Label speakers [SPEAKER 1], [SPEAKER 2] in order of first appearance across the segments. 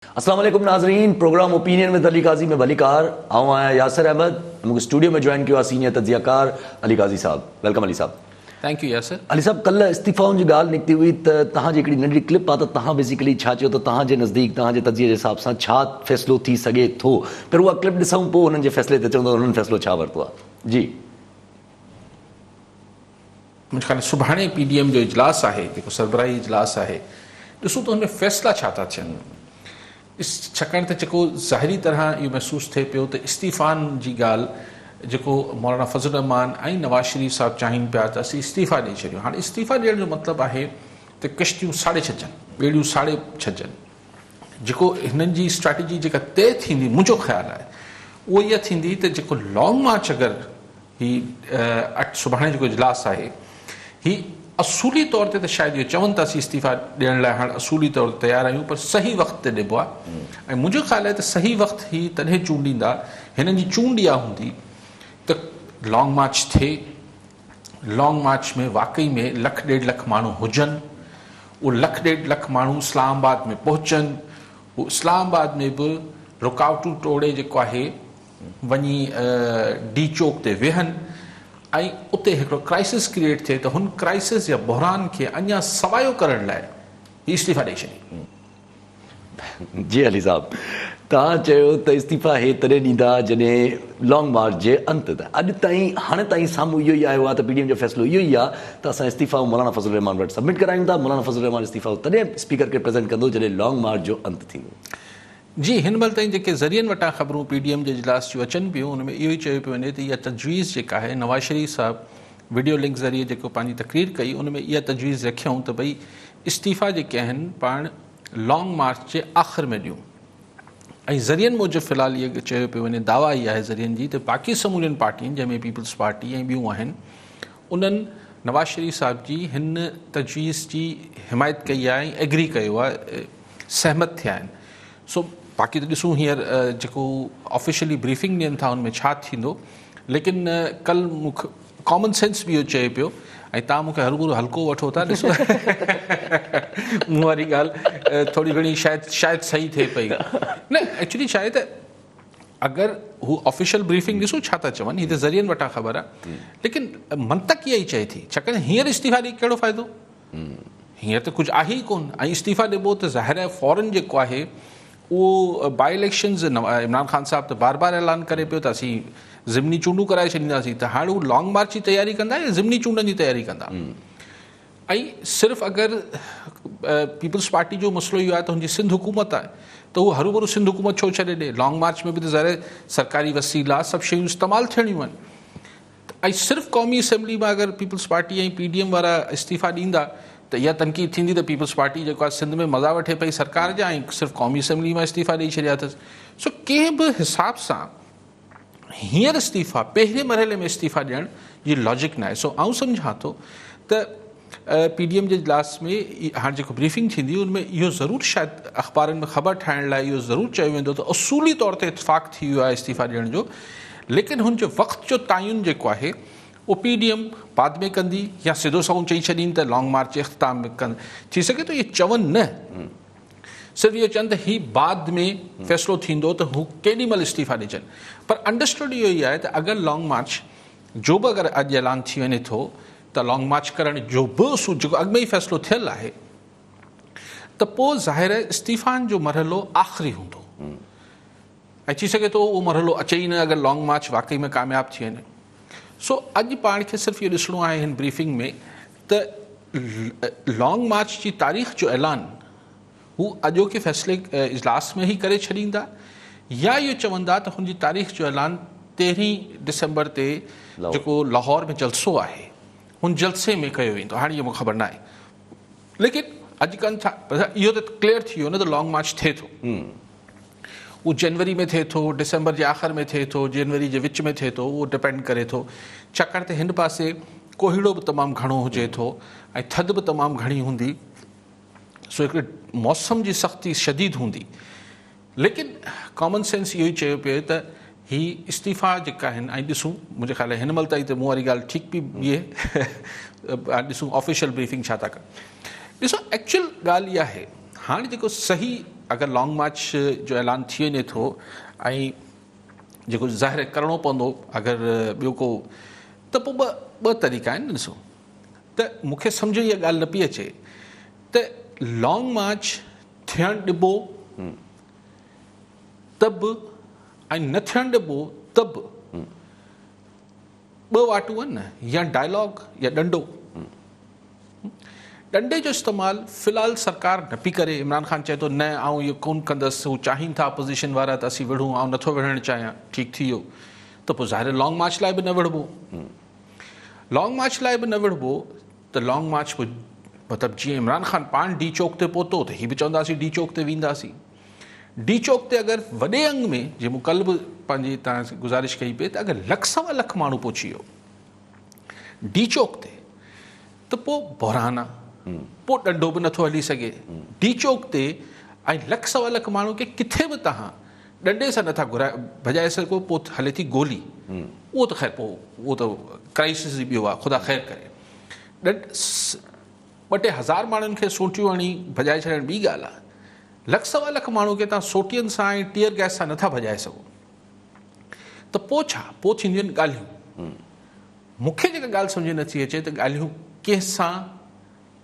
[SPEAKER 1] अस्सलाम वालेकुम नाज़रीन, प्रोग्राम ओपिनियन में अली काजी में भलीकार आऊँ आया यासिर अहमद मूंखे स्टूडियो में ज्वाइन किया सीनियर तजियाकार अली काजी साहब। वेलकम अली साहब।
[SPEAKER 2] Thank you Yasir.
[SPEAKER 1] अली साहब, कल इस्तीफ़ाउनि जी ॻाल्हि निकिती हुई त तव्हांजी हिकिड़ी नंढी क्लिप आहे त तव्हां बेसिकली छा चयो त तव्हांजे नज़दीक तव्हांजे तजिये जे हिसाब सां छा फ़ैसिलो थी सघे थो। पर उहा क्लिप ॾिसूं, पोइ हुननि जे फ़ैसिले ते चऊं त हुननि फ़ैसिलो छा वरितो आहे। जी
[SPEAKER 2] मुंहिंजे ख़्याल सुभाणे PDM जो इजलास आहे, जेको सरबराही इजलास आहे, ॾिसूं त हुन में फ़ैसिला छा था थियनि। छाकाणि त जेको ज़ाहिरी तरह इहो महसूसु थिए पियो त इस्तीफ़ान जी ॻाल्हि जेको मौलाना फज़ल रहमान ऐं नवाज़ शरीफ़ साहिबु चाहिनि पिया त असीं इस्तीफ़ा ॾेई छॾियूं। हाणे इस्तीफ़ा ॾियण जो मतिलबु आहे त किश्तियूं साड़े छॾजनि, ॿेड़ियूं साड़े छॾजनि। जेको हिननि जी स्ट्रेटजी जेका तइ थींदी, मुंहिंजो ख़्यालु आहे उहो इहा थींदी त जेको लॉन्ग मार्च अगरि सुभाणे जेको इजलास आहे ही असूली तौर ते त शायदि इहो चवनि था असीं इस्तीफ़ा ॾियण लाइ हाणे असूली तौर ते तयारु आहियूं, पर सही वक़्तु ते ॾिबो आहे। ऐं मुंहिंजो ख़्यालु आहे त सही वक़्तु ही तॾहिं चूंडींदा, हिननि जी चूंड इहा हूंदी त लॉन्ग मार्च थिए, लॉन्ग मार्च में वाकई में 1.5 लख माण्हू हुजनि, उहो 1.5 लख माण्हू इस्लामाबाद में पहुचनि, उहो इस्लामाबाद में बि रुकावटूं तोड़े जेको आहे वञी डी चौक ते वेहनि ऐं उते हिकिड़ो क्राइसिस क्रिएट थिए त हुन क्राइसिस या बहरान खे अञा सवायो करण लाइ ही इस्तीफ़ा ॾेई छॾी।
[SPEAKER 1] जी अली साहब, तव्हां चयो त इस्तीफ़ा हे तॾहिं ॾींदा जॾहिं लॉन्ग मार्च जे अंत ते। अॼु ताईं हाणे ताईं साम्हूं इहो ई आयो आहे त PDM जो फ़ैसिलो इहो ई आहे त असां इस्तीफ़ा मौलाना फज़ल रहमान वटि सबमिट करायूं था। मौलाना फज़ल रहमान इस्तीफ़ा तॾहिं स्पीकर खे प्रेज़ेंट कंदो जॾहिं लॉन्ग मार्च जो अंत थींदो।
[SPEAKER 2] जी, हिन महिल ताईं जेके ज़रियनि वटां ख़बरूं PDM जे इजलास जूं अचनि पियूं, हुन में इहो ई चयो पियो वञे त इहा तजवीज़ जेका आहे नवाज़ शरीफ़ साहिबु वीडियो लिंक ज़रिए जेको पंहिंजी तक़रीर कई, उन में इहा तजवीज़ रखियऊं त भई इस्तीफ़ा जेके आहिनि पाण लॉन्ग मार्च जे आख़िर में ॾियूं। ऐं ज़रियनि मूजिबि फ़िलहाल इहो चयो पियो वञे, दावा इहा आहे ज़रियनि जी त बाक़ी समूरियुनि पार्टियुनि जंहिंमें पीपल्स पार्टी ऐं ॿियूं आहिनि, उन्हनि नवाज़ शरीफ़ साहिब जी हिन तजवीज़ जी हिमायत कई आहे ऐं एग्री कयो आहे, सहमत थिया आहिनि। सो बाक़ी त ॾिसूं हींअर जेको ऑफिशियली ब्रीफिंग ॾियनि था उनमें छा थींदो। लेकिन कल्ह मूंखे कॉमन सेंस बि इहो चए पियो ऐं तव्हां मूंखे हरूभरू हल्को वठो था। ॾिसो मूं वारी ॻाल्हि थोरी घणी शायदि सही थिए पई। न एक्चुअली छा आहे त अगरि हू ऑफिशियल ब्रीफिंग ॾिसो छा था चवनि, हीअ त ज़रियनि वटां ख़बर आहे, लेकिन मंतक इहा ई चए थी। छाकाणि हींअर इस्तीफ़ा ॾेई कहिड़ो फ़ाइदो, हींअर त कुझु आहे ई कोन। ऐं इस्तीफ़ा ॾिबो त ज़ाहिर आहे फौरन जेको आहे उहो बाई इलेक्शन्स इमरान ख़ान साहिबु त बार बार ऐलान करे पियो त असीं ज़िमनी चूंडूं कराए छॾींदासीं। त हाणे हू लॉन्ग मार्च जी तयारी कंदा या ज़िमनी चूंडनि जी तयारी कंदा। ऐं सिर्फ़ु अगरि पीपल्स पार्टी जो मसइलो इहो आहे त हुनजी सिंध हुकूमत आहे, त उहो हरूभरू सिंध हुकूमत छो छॾे ॾे। लॉन्ग मार्च में बि त ज़ाहिर सरकारी वसीला सभु शयूं इस्तेमालु थियणियूं आहिनि। ऐं सिर्फ़ु क़ौमी असैम्बली में अगरि पीपल्स पार्टी ऐं PDM वारा इस्तीफ़ा ॾींदा त इहा तनक़ीद थींदी त पीपल्स पार्टी जेको आहे सिंध में मज़ा वठे पई सरकार जा ऐं सिर्फ़ु क़ौमी असैम्बली मां इस्तीफ़ा ॾेई छॾिया अथसि। सो कंहिं बि हिसाब सां हींअर इस्तीफ़ा पहिरें मरहले में इस्तीफ़ा ॾियण जी लॉजिक न आहे। सो आउं सम्झां थो त PDM जे इजलास में हाणे जेको ब्रीफिंग थींदी उनमें इहो ज़रूरु शायदि अख़बारनि में ख़बर ठाहिण लाइ इहो ज़रूरु चयो वेंदो त असूली तौर ते इतफ़ाक़ थी वियो आहे इस्तीफ़ा ॾियण जो। लेकिन हुनजो वक़्त जो तयन जेको आहे उहो PDM बाद में कंदी या सिधो सऊं चई छॾीनि त लॉन्ग मार्च जे इख़्तिताम में कंदी। थी सघे थो इहे चवनि न, सिर्फ़ु इहो चवनि त ही बाद में फ़ैसिलो थींदो त हू केॾी महिल इस्तीफ़ा ॾिजनि। पर अंडरस्टूड इहो ई आहे त अगरि लॉन्ग मार्च जो बि अगरि अॼु ऐलान थी वञे थो त लॉन्ग मार्च करण जो बि जेको अॻु में ई फ़ैसिलो थियल आहे, त पोइ ज़ाहिर आहे इस्तीफ़ान जो मरहलो आख़िरी हूंदो ऐं थी सघे थो उहो मरहलो अचे ई न अगरि लॉन्ग मार्च वाकई में कामयाबु थी वञे। सो अॼु पाण खे सिर्फ़ु इहो ॾिसणो आहे हिन ब्रीफिंग में त लॉन्ग मार्च जी तारीख़ जो ऐलान हू अॼोके फ़ैसिले इजलास में ई करे छॾींदा या इहो चवंदा त हुनजी तारीख़ जो ऐलान 13 डिसंबर ते जेको लाहौर में जलसो आहे हुन जलसे में कयो वेंदो। हाणे इहो मूंखे ख़बर न आहे, लेकिन अॼु कनि था इहो त क्लियर थी वियो न त लॉन्ग मार्च थिए थो। उहो जनवरी में थिए थो, डिसंबर जे आख़िर में थिए थो, जनवरी जे विच में थिए थो, उहो डिपेंड करे थो। छाकाणि त हिन पासे कोहीड़ो बि तमामु घणो हुजे थो ऐं थधि बि तमामु घणी हूंदी। सो हिकिड़े मौसम जी सख़्ती शदीद हूंदी। लेकिन कॉमन सेंस इहो ई चयो पियो त ही इस्तीफ़ा जेका आहिनि ऐं ॾिसूं मुंहिंजे ख़्याल हिन महिल ताईं त मूं वारी ॻाल्हि ठीकु बि बीहे, ॾिसूं ऑफिशियल ब्रीफिंग छा था कनि। ॾिसो एक्चुअल ॻाल्हि इहा आहे, हाणे जेको सही अगरि लॉन्ग मार्च जो ऐलान थी वञे थो ऐं जेको ज़ाहिर करिणो पवंदो अगरि ॿियो को त पोइ ॿ तरीक़ा आहिनि ॾिसो त मूंखे सम्झ इहा ॻाल्हि न पई अचे त लॉन्ग मार्च थियणु ॾिबो त बि ऐं न थियणु ॾिबो त बि ॿ वाटूं आहिनि न, या डायलॉग या ॾंडो। ॾंडे जो इस्तेमालु फ़िलहालु सरकार न पई करे। इमरान ख़ान चए थो न आउं इहो कोन कंदसि, हू चाहिनि था अपोज़िशन वारा त असीं विढ़ूं, आउं नथो विढ़णु चाहियां, ठीकु थी वियो त पोइ ज़ाहिर लॉन्ग मार्च लाइ बि न विढ़बो। लॉन्ग मार्च लाइ बि न विढ़बो त लॉन्ग मार्च पोइ मतिलबु जीअं इमरान ख़ान पाण डी चौक ते पहुतो त हीअ बि चवंदासीं डी चौक ते वेंदासीं। डी चौक ते अगरि वॾे अंग में, जीअं मूं कल्ह बि पंहिंजी तव्हां गुज़ारिश कई पई, त अगरि लख सवा लख माण्हू पहुची वियो डी चौक ते त पोइ बहिरान आहे, पोइ ॾंडो बि नथो हली सघे। डी चौक ते ऐं लख सवा लख माण्हू खे किथे बि तव्हां ॾंडे सां नथा भॼाए सघो, पोइ हले थी गोली। उहो त ख़ैर पोइ उहो त क्राइसिस ई ॿियो आहे, ख़ुदा ख़ैर करे। ॿ टे हज़ार माण्हुनि खे सोटियूं हणी भॼाए छॾणु ॿी ॻाल्हि आहे। लख सवा लख माण्हू खे तव्हां सोटियुनि सां ऐं टीयर गैस सां नथा भॼाए सघो त पोइ छा, पोइ थींदियूं आहिनि ॻाल्हियूं। मूंखे जेका ॻाल्हि सम्झ नथी अचे त ॻाल्हियूं कंहिंसां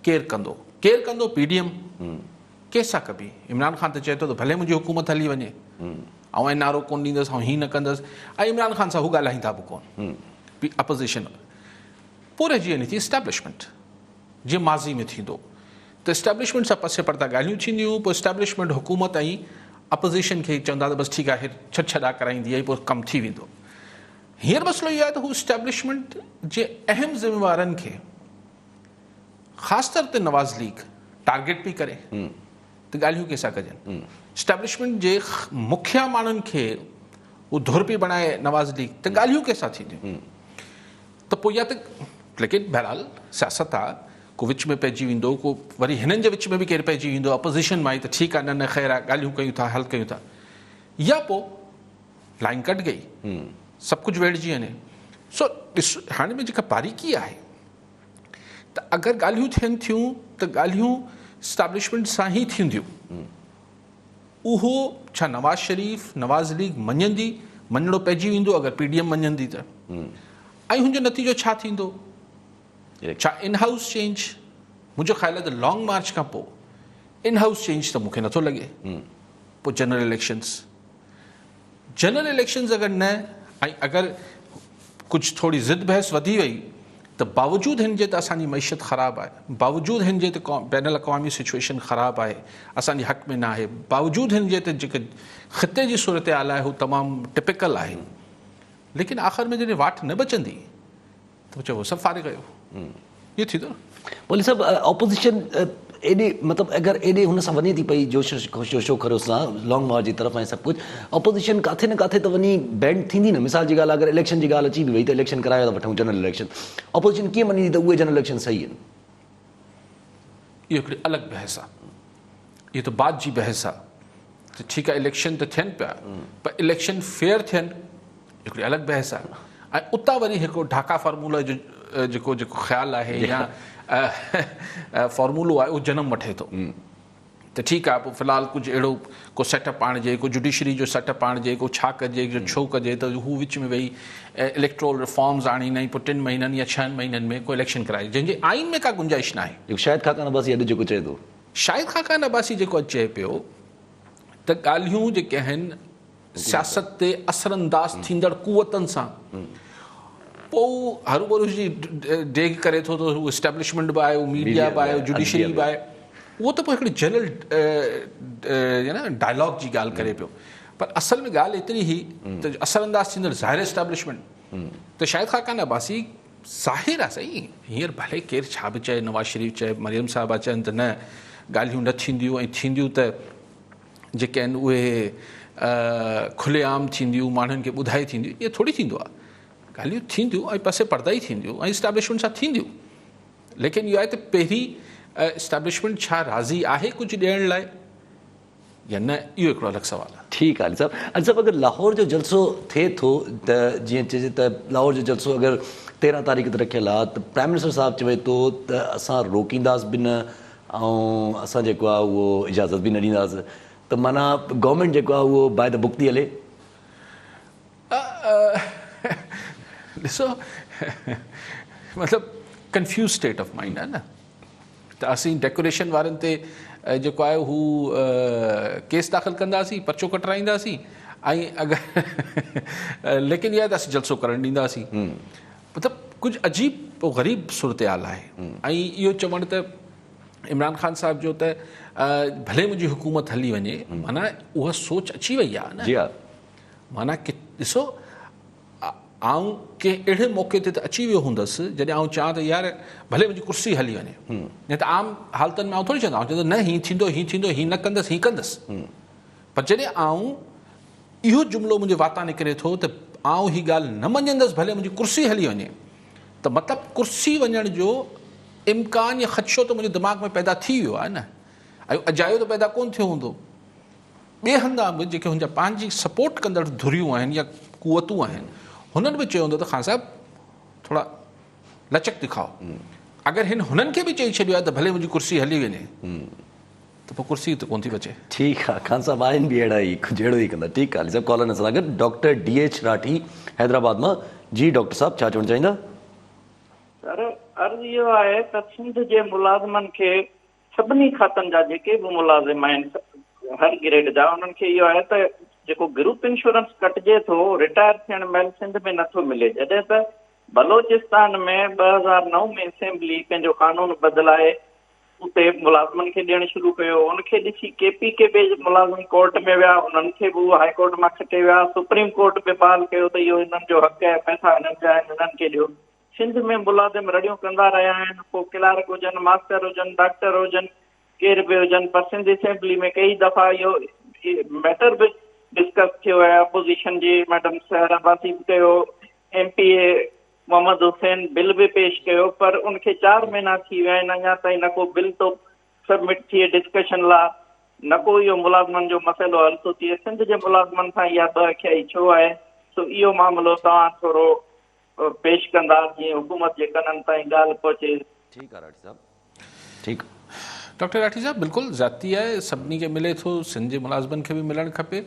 [SPEAKER 2] केरु कंदो PDM कंहिंसां कबी। इमरान ख़ान त चए थो त भले मुंहिंजी हुकूमत हली वञे, ऐं नारो कोन ॾींदुसि, ऐं हीअं न कंदुसि, ऐं इमरान ख़ान सां हू ॻाल्हाईंदा बि कोन अपोज़िशन। पोइ रहिजी वञे थी इस्टेब्लिशमेंट, जीअं माज़ी में थींदो त इस्टेब्लिशमेंट सां पसे पर्दा ॻाल्हियूं थींदियूं, पोइ इस्टेब्लिशमेंट हुकूमत ऐं अपोज़िशन खे चवंदा त बसि ठीकु आहे छॾा कराईंदी ऐं पोइ कमु थी वेंदो। हींअर मसइलो इहो आहे त हू इस्टेब्लिशमेंट जे अहम ज़िम्मेवारनि खे ख़ासि तौर ते नवाज़ लीग टारगेट पई करे त ॻाल्हियूं कंहिंसां कजनि। इस्टेब्लिशमेंट जे मुखिया माण्हुनि खे हू धुर पई बणाए नवाज़ लीग त ॻाल्हियूं कंहिंसां थींदियूं त पोइ या त, लेकिन बहरहाल सियासत आहे, को विच में पइजी वेंदो, को वरी हिननि जे विच में बि केरु पइजी वेंदो अपोज़िशन मां ई, त ठीकु आहे न ख़ैर आहे, ॻाल्हियूं कयूं था, हल कयूं था, या पोइ लाइन कट गई, सभु कुझु वेड़िजी वञे। सो ॾिस हाणे में जेका बारीकी आहे त अगरि ॻाल्हियूं थियनि थियूं त ॻाल्हियूं इस्टेब्लिशमेंट सां ई थींदियूं। उहो छा नवाज़ शरीफ़ नवाज़ लीग मञणो पइजी वेंदो अगरि PDM मञंदी त, ऐं हुनजो नतीजो छा थींदो? छा इन हाउस चेंज? मुंहिंजो ख़्यालु आहे त लॉन्ग मार्च खां पोइ इन हाउस चेंज त मूंखे नथो लॻे। पोइ जनरल इलेक्शन्स अगरि न, ऐं अगरि कुझु थोरी ज़िद बहस वधी वई त बावजूदु हिन जे त असांजी मईशत ख़राबु आहे, बावजूदु हिन जे त बैन अल-अक़वामी सिचुएशन ख़राबु आहे, असांजे हक़ में न आहे, बावजूदु हिन जे त जेके ख़िते जी सूरत हाल आहे हू तमामु टिपिकल आहे, लेकिन आख़िर में जॾहिं वाट न बचंदी त चओ सभु फारे कयो, इहो थींदो।
[SPEAKER 1] बोले साहब ऑपोजिशन एॾे मतिलबु अगरि एॾे हुन सां वञे थी पई जोश खरोश सां लॉन्ग मार्च जी तरफ़ ऐं सभु कुझु, ऑपोजिशन किथे न किथे त वञी बैंड थींदी न। मिसाल जी ॻाल्हि अगरि इलेक्शन जी ॻाल्हि अची बि वई त इलेक्शन कराए था वठूं जनरल इलेक्शन, ऑपोजिशन कीअं मञी त उहे जनरल इलेक्शन सही आहिनि?
[SPEAKER 2] इहो हिकिड़ी अलॻि बहस आहे, इहो त बाद जी बहस आहे त ठीकु आहे इलेक्शन त थियनि पिया, पर इलेक्शन फेयर थियनि हिकिड़ी अलॻि बहस आहे। ऐं उतां वरी हिकिड़ो ढाका फार्मूला जो जेको ख़्यालु आहे या फॉर्मूलो आहे उहो जनम वठे थो त ठीकु आहे पोइ फ़िलहालु कुझु अहिड़ो को सेटअप आणिजे, को जुडिशरी जो सेटअप आणिजे, को छा कजे, जो छो कजे, त हू विच में वेही इलेक्ट्रोल रिफॉर्म्स आणींदा आहिनि, पोइ 3 महीननि या 6 महीननि में को इलेक्शन कराए, जंहिंजे आइन में का गुंजाइश न आहे।
[SPEAKER 1] शायदि ख़ाकान अब्बासी अॼु जेको चए थो,
[SPEAKER 2] शायदि ख़ाकान अब्बासी जेको अॼु चए पियो त ॻाल्हियूं जेके आहिनि सियासत ते असरअंदाज़ थींदड़ कुवतनि सां, पोइ हरूभरू जी डेग करे थो त हू इस्टेब्लिशमेंट बि आहे, मीडिया बि आहे, जुडिशरी बि आहे, उहो त पोइ हिकिड़ी जनरल डायलॉग जी ॻाल्हि करे पियो। पर असल में ॻाल्हि एतिरी ई त असरअंदाज़ थींदड़ ज़ाहिर इस्टेब्लिशमेंट त शायदि ख़ाकान अब्बासी ज़ाहिर आहे सही, हींअर भले केरु छा बि चए, नवाज़ शरीफ़ चए, मरियम साहिबा चवनि त न ॻाल्हियूं न थींदियूं, ऐं थींदियूं त जेके आहिनि उहे खुलेआम थींदियूं, माण्हुनि खे ॿुधाए थींदियूं, इहो थोरी थींदो आहे। ॻाल्हियूं थींदियूं ऐं पसे पर्दा ई थींदियूं ऐं इस्टेब्लिशमेंट सां थींदियूं, लेकिन इहो आहे त पहिरीं इस्टेब्लिशमेंट छा राज़ी आहे कुझु ॾियण लाइ या न, इहो हिकिड़ो अलॻि सुवालु आहे।
[SPEAKER 1] ठीकु आहे साहब। साहब अगरि लाहौर जो जलसो थिए थो त जीअं चइजे त लाहौर जो जलसो अगरि 13 तारीख़ ते रखियलु आहे त प्राइम मिनिस्टर साहिबु चवे थो त असां रोकींदासीं बि न ऐं असां जेको आहे उहो इजाज़त बि न ॾींदासीं, त माना गवर्नमेंट जेको आहे उहो बाय द बुक थी हले।
[SPEAKER 2] ॾिसो मतिलबु कंफ्यूज़ स्टेट ऑफ माइंड आहे न, त असीं डेकोरेशन वारनि ते जेको आहे हू केस दाख़िल कंदासीं, पर्चो कटराईंदासीं ऐं अगरि लेकिन इहा त असीं जलसो करणु ॾींदासीं। मतिलबु कुझु अजीब ग़रीब सूरत हाल आहे। ऐं इहो चवणु त इमरान ख़ान साहिब जो त भले मुंहिंजी हुकूमत हली वञे, माना उहा सोच अची वई आहे न।
[SPEAKER 1] जी हा,
[SPEAKER 2] माना कि ॾिसो आऊं कंहिं अहिड़े मौक़े ते त अची वियो हूंदसि जॾहिं आऊं चवां त यार भले मुंहिंजी कुर्सी हली वञे, न त आम हालतुनि में आऊं थोरी चवंदा, आऊं चवंदो न हीअं थींदो, हीअं थींदो, हीअं न कंदसि, हीअं कंदसि। पर जॾहिं आऊं इहो जुमिलो मुंहिंजे वाता निकिरे थो त आऊं हीअ ॻाल्हि न मञंदसि भले मुंहिंजी कुर्सी हली वञे, त मतिलबु कुर्सी वञण जो इम्कान या ख़दशो त मुंहिंजे दिमाग़ में पैदा थी वियो आहे न, ऐं अजायो त पैदा कोन थियो हूंदो। ॿिए हंधा बि जेके हुनजा पंहिंजी सपोर्ट कंदड़ धुरियूं आहिनि या कुवतूं आहिनि, हुननि बि चयो हूंदो त ख़ान साहिबु थोरा लचक ॾेखाओ। अगरि हुननि खे बि चई छॾियो आहे त भले मुंहिंजी कुर्सी हली वञे, त पोइ कुर्सी त कोन थी बचे।
[SPEAKER 1] ठीकु आहे, ख़ान साहिबु आहिनि बि अहिड़ा ई, कुझु अहिड़ो ई कंदा। ठीकु आहे, सभु कॉलर सां गॾु डॉक्टर DH राठी हैदराबाद मां। जी डॉक्टर साहिबु, छा चवणु चाहींदा?
[SPEAKER 3] सर, अर्ज़ु इहो आहे त सिंध जे मुलाज़िमनि खे, सभिनी खातनि जा जेके बि मुलाज़िम आहिनि हर ग्रेड जा, उन्हनि खे इहो आहे त जेको ग्रुप इंश्योरेंस कटिजे थो रिटायर थियण महिल सिंध में नथो मिले। जॾहिं त बलोचिस्तान में 2009 में असेंबली पंहिंजो कानून बदिलाए उते मुलाज़िमनि खे ॾियणु शुरू कयो। उनखे ॾिसी KPK बि मुलाज़िम कोर्ट में विया, उन्हनि खे बि हाई कोर्ट मां खटे विया, सुप्रीम कोर्ट बि बहाल कयो त इहो हिननि जो हक़ आहे, पैसा हिननि जा आहिनि, हिननि खे ॾियो। सिंध में मुलाज़िम रड़ियूं कंदा रहिया आहिनि, पोइ क्लार्क हुजनि, मास्टर हुजनि, डॉक्टर हुजनि, केर बि हुजनि, पर सिंध असेंबली में कई दफ़ा इहो मैटर बि डिस्कस थियो आहे। अपोज़िशन जी मैडम सहर अब्बासी बि कयो, MPA मोहम्मद हुसैन बिल बि पेश कयो, पर उनखे 4 महीना थी विया आहिनि, अञा ताईं न को बिल थो सबमिट थिए डिस्कशन लाइ, न को इहो मुलाज़िमनि जो मसइलो हल थो थिए। सिंध जे मुलाज़िमनि सां इहा ॿ छो आहे? सो इहो मामिलो तव्हां थोरो पेश कंदा जीअं हुकूमत जे कननि ताईं ॻाल्हि पहुचे।
[SPEAKER 1] ठीकु आहे राठी साहिबु, ठीकु।
[SPEAKER 2] डॉक्टर राठी साहब बिल्कुलु ज़ाती आहे, सभिनी खे मिले थो, सिंध जे मुलाज़िमनि खे बि मिलणु खपे।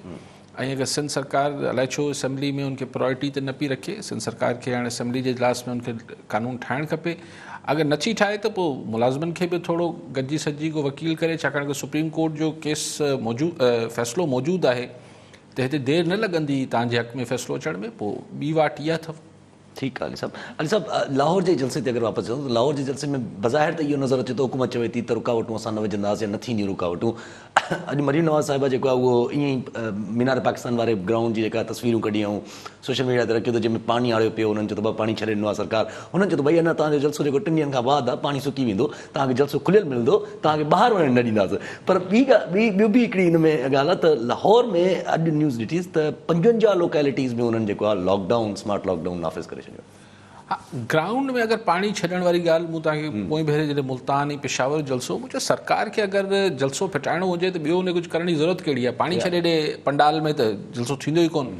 [SPEAKER 2] ऐं अगरि सिंध सरकार अलाए छो असेंबली में उनखे प्रायोरिटी ते न पई रखे, सिंध सरकार खे हाणे असेंबली जे इजलास में उनखे कानून ठाहिणु खपे। अगरि नथी ठाहे त पोइ मुलाज़िमनि खे बि थोरो गॾिजी सॼी को वकील करे, छाकाणि त सुप्रीम कोर्ट जो केस फ़ैसिलो मौजूदु आहे, त हिते देरि न लॻंदी तव्हांजे हक़ में फ़ैसिलो अचण में। पोइ ॿी वाट इहा अथव।
[SPEAKER 1] ठीकु आहे अली साहिबु, लाहौर जे जलसे ते अगरि वापसि अचूं त लाहौर जे जलसे में बज़ाहिर त इहो नज़र अचे थो हुकूमत चवे थी त रुकावटूं असां न विझंदासीं, न थींदियूं रुकावटूं। अॼु मरीम नवाज़ साहिबा जेको आहे उहो ईअं ई मीनार पाकिस्तान वारे ग्राउंड जी जेका तस्वीरूं कढी ऐं सोशल मीडिया ते रखियो त जंहिंमें पाणी आणियो पियो, हुननि चयो त पाणी छॾे ॾिनो आहे सरकार। हुननि चयो त भई अञा तव्हांजो जलसो जेको 3 ॾींहंनि खां बाद आहे, पाणी सुकी वेंदो, तव्हांखे जलसो खुलियल मिलंदो, तव्हांखे ॿाहिरि वञणु न ॾींदासीं। पर ॿियो बि हिकिड़ी हिन में ॻाल्हि आहे त लाहौर में अॼु न्यूज़ ॾिठीसि त 55 लोकेलिटीज़ में हुननि जेको आहे लॉकडाउन, स्मार्ट लॉकडाउन नाफ़िज़ करे छॾियो।
[SPEAKER 2] हा, ग्राउंड में अगरि पाणी छॾण वारी ॻाल्हि मूं तव्हांखे पोइ भेरे जॾहिं मुल्तान ऐं पेशावर जलसो, मुंहिंजो सरकार खे अगरि जलसो फिटाइणो हुजे त ॿियो उन कुझु करण जी ज़रूरत कहिड़ी आहे? पाणी छॾे ॾे पंडाल में त जलसो थींदो ई कोन।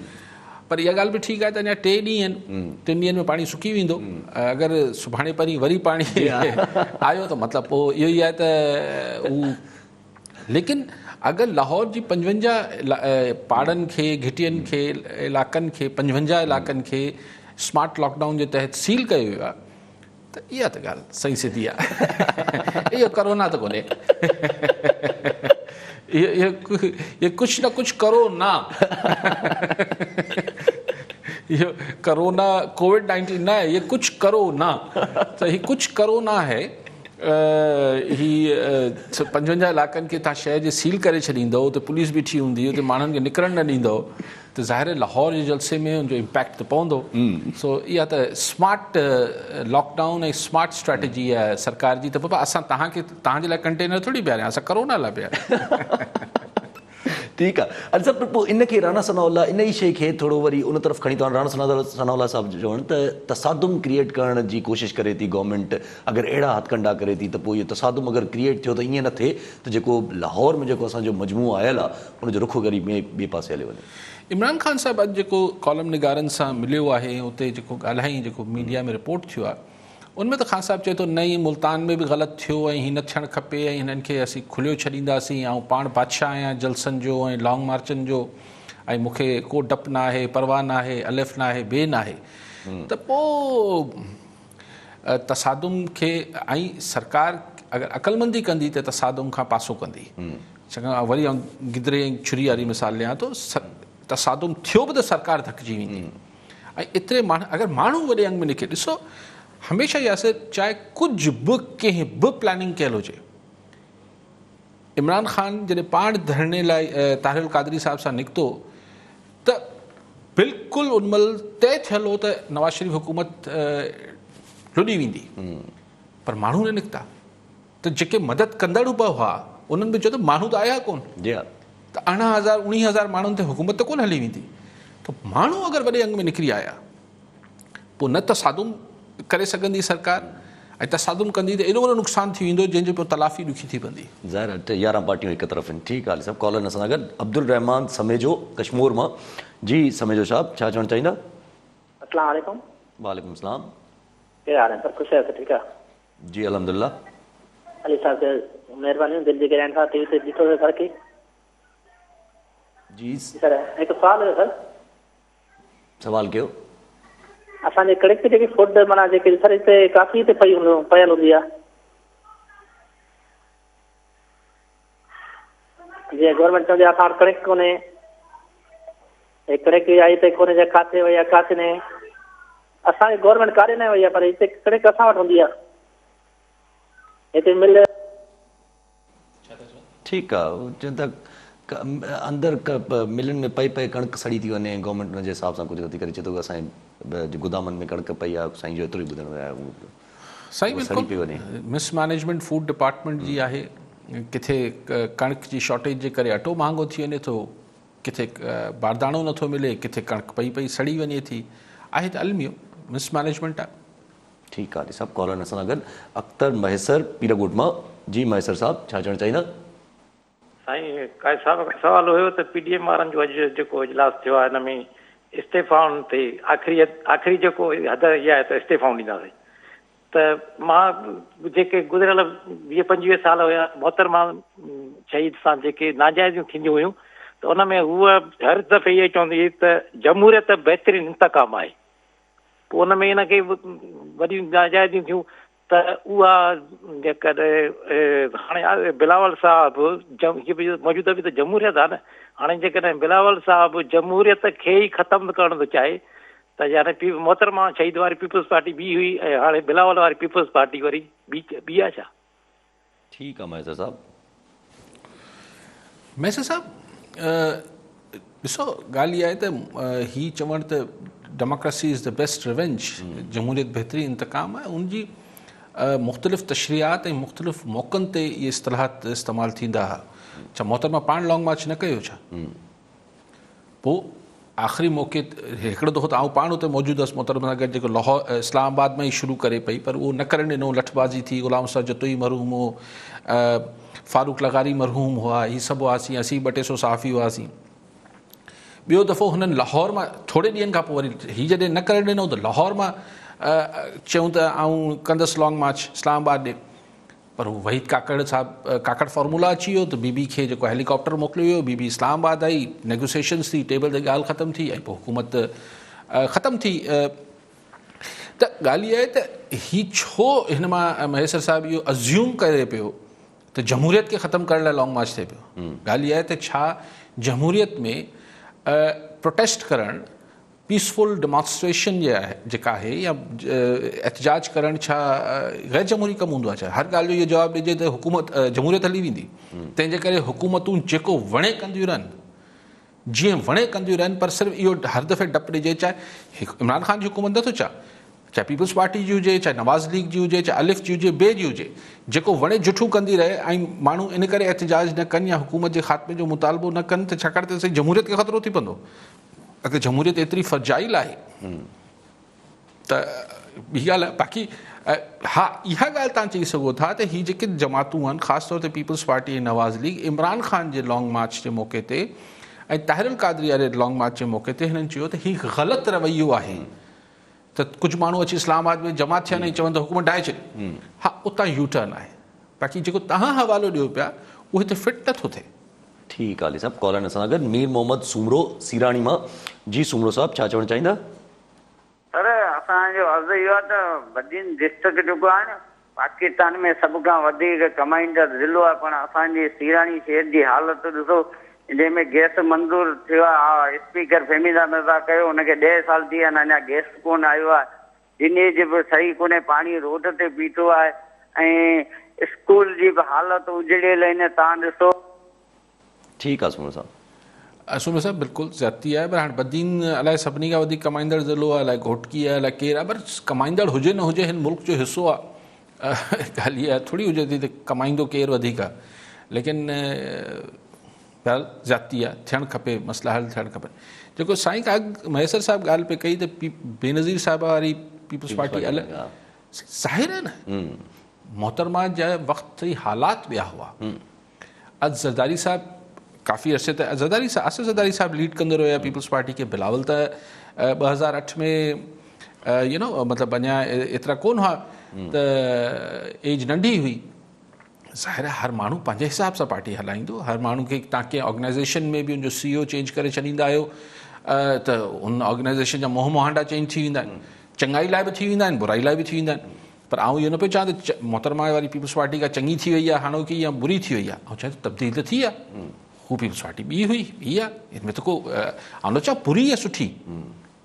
[SPEAKER 2] पर इहा ॻाल्हि बि ठीकु आहे त अञा 3 ॾींहं आहिनि, 3 ॾींहंनि में पाणी सुकी वेंदो। अगरि सुभाणे परीं वरी पाणी आयो त मतिलबु पोइ इहो ई आहे त लेकिन अगरि लाहौर जी 55 पाड़नि खे, घिटियुनि खे, इलाइक़नि खे, 55 इलाइक़नि खे स्मार्ट लॉकडाउन जे तहत सील कयो वियो आहे, त इहा त ॻाल्हि सही सिधी आहे। इहो करोना त कोन्हे, इहो कुझु न कुझु करोना। इहो करोना COVID-19 न आहे, ये कुछ करो ना। त ही कुछ करो ना है। ही 55 इलाइक़नि खे तव्हां शहर जे सील करे छॾींदव, उते पुलिस बीठी हूंदी, उते माण्हुनि खे निकिरणु न ॾींदव, त ज़ाहिर लाहौर जे जलसे में उनजो इम्पैक्ट त पवंदो। सो इहा त स्मार्ट लॉकडाउन ऐं स्मार्ट स्ट्रैटेजी आहे सरकार जी। त बाबा असां तव्हांजे लाइ कंटेनर थोरी पिया आहियूं, असां करोना लाइ पिया आहियूं।
[SPEAKER 1] ठीकु आहे अॼु सभु पोइ इनखे राणा सनाउल्ला इन ई शइ खे थोरो वरी उन तरफ़ खणी थो वञे। राणा सनाउल्ला साहिबु चवनि त तसादुम क्रिएट करण जी कोशिशि करे थी गवर्नमेंट, अगरि अहिड़ा हथकंडा करे थी त पोइ इहो तसादुम अगरि क्रिएट थियो त ईअं न थिए त जेको लाहौर में जेको असांजो मजमू आयल आहे उनजो रुखो गरी ॿिए पासे हले वञे।
[SPEAKER 2] इमरान ख़ान साहिबु अॼु जेको कॉलम निगारनि सां मिलियो आहे, उते जेको ॻाल्हाई, जेको मीडिया में रिपोर्ट थियो आहे, उनमें त ख़ान साहब चए थो नई मुल्तान में बि ग़लति थियो ऐं हीअ न थियणु खपे ऐं हिननि खे असीं खुलियो छॾींदासीं ऐं पाण बादशाह आहियां जलसनि जो ऐं लॉन्ग मार्चनि जो ऐं मूंखे को डपु न आहे परवाह न आहे अलिफ न आहे बे न आहे त पोइ तसादुम खे ऐं सरकार अगरि अक़लमंदी कंदी त तसादुम खां पासो कंदी चङा वरी गिदरे ऐं छुरी वारी मिसाल ॾियां थो तसादुम थियो बि त सरकार धकिजी वेंदी ऐं एतिरे अगरि माण्हू वॾे अंग में निकिरे ॾिसो हमेशह इहा चाहे कुझु बि कंहिं बि प्लानिंग कयल हुजे इमरान ख़ान जॾहिं पाण धरणे लाइ ताहिर कादरी साहिब सां निकितो त बिल्कुलु उन महिल तय थियल हो त नवाज़ शरीफ़ हुकूमत लुॾी वेंदी पर माण्हू न निकिता त जेके मदद कंदड़ बि हुआ उन्हनि बि चयो त माण्हू त आया कोन त 18,000 19,000 माण्हुनि ते हुकूमत त कोन हली वेंदी त माण्हू अगरि वॾे अंग में निकिरी आया पोइ न तसादुम करे सघंदी सरकार ऐं तसादुम कंदी त एॾो वॾो नुक़सानु थी वेंदो जंहिंजो पोइ तलाफ़ी ॾुखी थी पवंदी
[SPEAKER 1] ज़ाहिर 11 पार्टियूं हिकु तरफ़ आहिनि ठीकु आहे सभु कॉलर असां सां गॾु अब्दुल रहमान समेजो कश्मीर मां जी समेजो साहब छा चवणु चाहींदा
[SPEAKER 4] अस्सलाम वालेकुम
[SPEAKER 1] वालेकुम सलाम
[SPEAKER 4] कहिड़ा हाल आहिनि सभु ख़ुशि आहियो ठीकु आहे
[SPEAKER 1] जी अल्हम्दुलिल्लाह
[SPEAKER 4] अली साहब महिरबानी दिल्ली के रहण खां टीवी ते ॾिठो हुयो सर खे
[SPEAKER 1] जी
[SPEAKER 4] सर हिकु सुवालु हुयो सर
[SPEAKER 1] सवाल कयो
[SPEAKER 4] असांजे कड़क जेकी फूड माना जेके सर हिते काफ़ी हिते पयल हूंदी आहे जीअं गवर्नमेंट चवंदी आहे असां वटि कड़क कोन्हे कड़क आई हिते कोन्हे या किथे वई आहे किथे न असांखे गवर्नमेंट काॾे न वई आहे पर हिते कड़क असां वटि हूंदी आहे हिते मिल
[SPEAKER 1] ठीकु आहे चवनि था अंदरि मिलनि में पई कणिक सड़ी थी वञे गवर्नमेंट हुन जे हिसाब सां कुझु नथी करे चए थो असांजे गुदामनि में कणिक पई आहे साईं जो एतिरो ई ॿुधण में आयो
[SPEAKER 2] साईं
[SPEAKER 1] सड़ी पई वञे
[SPEAKER 2] मिसमैनेजमेंट फूड डिपार्टमेंट जी आहे किथे कणिक जी शॉर्टेज जे करे अटो महांगो थी वञे थो किथे बारदाणो नथो मिले किथे कणिक पई सड़ी वञे थी आहे त अलमियो मिसमैनेजमेंट आहे
[SPEAKER 1] ठीकु आहे सभु कॉलर असां सां गॾु अख्तर महेसर पीरगोट मां जी महेसर साहब छा चवणु चाहींदा
[SPEAKER 5] साईं काए साहब खां सवाल हुयो त पीडीएम वारनि जो अॼु जेको इजलास थियो आहे हिन में इस्तीफ़ाउनि ते आख़िरी जेको हद इहा आहे त इस्तीफ़ाऊं ॾींदासीं त मां जेके गुज़िरियल 20-25 साल हुया मोहतरमा शहीद सां जेके नाजाइज़ियूं थींदियूं हुयूं त उन में हूअ हर दफ़े इहे चवंदी हुई त जमहूरियत बहितरीनु इंतकाम आहे पोइ उन में हिनखे वॾियूं नाजाइज़ियूं थियूं त उहा जेकॾहिं हाणे बिलावल साहिबु मौजूदा बि त जमहूरियत आहे न हाणे जेकॾहिं बिलावल साहिबु जमहूरियत खे ई ख़तमु करणु थो चाहे त यानी मोहतरमा शहीद वारी पीपल्स पार्टी ॿी हुई ऐं हाणे बिलावल वारी पीपल्स पार्टी वरी ॿी आहे छा
[SPEAKER 1] ठीकु आहे महेसर साहब
[SPEAKER 2] महेसर साहब ॾिसो ॻाल्हि इहा आहे त हीअ चवणु त democracy is the best revenge जमहूरियत बहितरीनु इंतकाम आहे उनजी मुख़्तलिफ़ तशरीहात ऐं मुख़्तलिफ़ मौक़नि ते इहे इस्तिलाहात इस्तेमालु थींदा हुआ छा मोहतरमा पाण लॉन्ग मार्च न कयो छा पोइ आख़िरी मौक़े हिकिड़ो दफ़ो त आउं पाण हुते मौजूदु हुअसि मोहतरमा सां गॾु जेको लाहौर इस्लामाबाद में ई शुरू करे पई पर उहो न करणु ॾिनो लठबाज़ी थी ग़ुलाम सां जतोई मरहूम हो फारूक लगारी मरहूम हुआ हीअ सभु हुआसीं असीं 200 सहाफ़ी हुआसीं ॿियो दफ़ो हुननि लाहौर मां थोरे ॾींहंनि खां पोइ वरी हीअ जॾहिं न करणु ॾिनो त लाहौर मां चयूं त आउं कंदसि लॉन्ग मार्च इस्लामाबाद ॾे पर हू वहीद काकड़ साहिबु काकड़ फॉर्मूला अची वियो त बीबी खे जेको हेलीकॉप्टर मोकिलियो वियो बीबी इस्लामाबाद आई नेगोसिएशन्स थी टेबल ते ॻाल्हि ख़तमु थी ऐं पोइ हुकूमत ख़तमु थी त ॻाल्हि इहा आहे त हीअ छो हिन मां महेसर साहिबु इहो अज़्यूम करे पियो त जमहूरियत खे ख़तमु करण लाइ लॉन्ग मार्च थिए पियो ॻाल्हि इहा आहे त छा जमहूरियत में प्रोटेस्ट करणु पीसफुल डेमॉन्स्ट्रेशन जेका आहे या एहतजाज करणु छा ग़ैर जमहूरी कमु हूंदो आहे छा हर ॻाल्हि जो इहो जवाबु ॾिजे त हुकूमत जमहूरियत हली वेंदी तंहिंजे करे हुकूमतूं जेको वणे कंदियूं रहनि जीअं वणे कंदियूं रहनि पर सिर्फ़ु इहो हर दफ़े डपु ॾिजे चाहे इमरान ख़ान जी हुकूमत नथो चाहे पीपल्स पार्टी जी हुजे चाहे नवाज़ लीग जी हुजे चाहे अलिफ जी हुजे ॿिए जी हुजे जेको वणे जुठूं कंदी रहे ऐं माण्हू इन करे एहतजाज न कनि या हुकूमत जे ख़ात्मे जो मुतालबो न कनि त छाकाणि त असांजी जमहूरियत खे ख़तरो थी पवंदो अगरि जमहूरियत एतिरी फर्जाइल आहे त ॿी ॻाल्हि आहे बाक़ी हा इहा ॻाल्हि तव्हां चई सघो था त हीअ जेके जमातूं आहिनि ख़ासि तौर ते पीपल्स पार्टी ऐं नवाज़ लीग इमरान ख़ान जे लॉन्ग मार्च जे मौक़े ते ऐं ताहिर कादरी वारे लॉन्ग मार्च जे मौक़े ते हिननि चयो त हीउ ग़लति रवैयो आहे त कुझु माण्हू अची इस्लामाबाद में जमा थिया आहिनि ऐं चवनि था हुकूमत ढाहे छॾे, हा उतां यू टर्न आहे। बाक़ी जेको तव्हां हवालो ॾियो पिया उहो हिते फिट नथो थिए।
[SPEAKER 1] ठीकु आहे साहब, कॉलर असां गॾु मीर मोहम्मद सूमरो सीराणी मां। जी सूमरो साहब, छा चवणु चाहींदा?
[SPEAKER 6] सर असांजो अर्ज़ु इहो आहे त बदीन डिस्ट्रिक्ट जेको आहे न पाकिस्तान में सभ खां वधीक कमाईंदड़ ज़िलो आहे, पण असांजी सीराणी शहर जी हालत ॾिसो, जंहिंमें गैस मंज़ूर थियो आहे, स्पीकर फेमिदा नज़ा कयो, हुनखे 10 साल थी विया आहिनि, अञा गैस कोन आयो आहे, ड्रेनेज बि सही कोन्हे, पाणी रोड ते बीठो आहे, ऐं स्कूल जी बि हालत उजड़ियल आहिनि, तव्हां ॾिसो।
[SPEAKER 1] ठीकु आहे सूमरो साहब।
[SPEAKER 2] सूमरो साहब बिल्कुलु ज़्यादती आहे, पर हाणे बदीन अलाए सभिनी खां वधीक कमाईंदड़ ज़िलो आहे, अलाए घोटकी आहे, अलाए केरु आहे, पर कमाईंदड़ हुजे न हुजे हिन मुल्क जो हिसो आहे। ॻाल्हि इहा थोरी हुजे थी त कमाईंदो केरु वधीक आहे, लेकिन बहरहाल ज़्यादती आहे, थियणु खपे, मसला हल थियणु खपे। जेको साईं मयसर साहिबु ॻाल्हि पे कई त बेनज़ीर साहिब वारी पीपल्स पार्टी अलॻि, ज़ाहिर आहे न मोहतरमा जा वक़्त ई हालात ॿिया हुआ। अॼु ज़रदारी साहिबु काफ़ी अरसे त आसिफ़ ज़रदारी साहिबु लीड कंदो रहियो आहे पीपल्स पार्टी खे। बिलावल त 2008 में मतिलबु अञा एतिरा कोन हुआ त एज नंढी हुई। ज़ाहिर आहे हर माण्हू पंहिंजे हिसाब सां पार्टी हलाईंदो, हर माण्हू खे तव्हां कंहिं ऑर्गेनाइज़ेशन में बि उनजो CEO चेंज करे छॾींदा आहियो त उन ऑर्गेनाइज़ेशन जा मोह मुहांडा चेंज थी वेंदा आहिनि, चङाई लाइ बि थी वेंदा आहिनि, बुराई लाइ बि थी वेंदा आहिनि। पर आउं इहो न पियो चवां त मोहतरमा वारी पीपल्स पार्टी का चङी थी वई आहे हाणोकी या बुरी थी वई आहे, ऐं चवां तब्दील त थी आहे, हू पीपल्स पार्टी ॿी हुई, ॿी आहे, हिन में त को आउं न चवां बुरी या सुठी,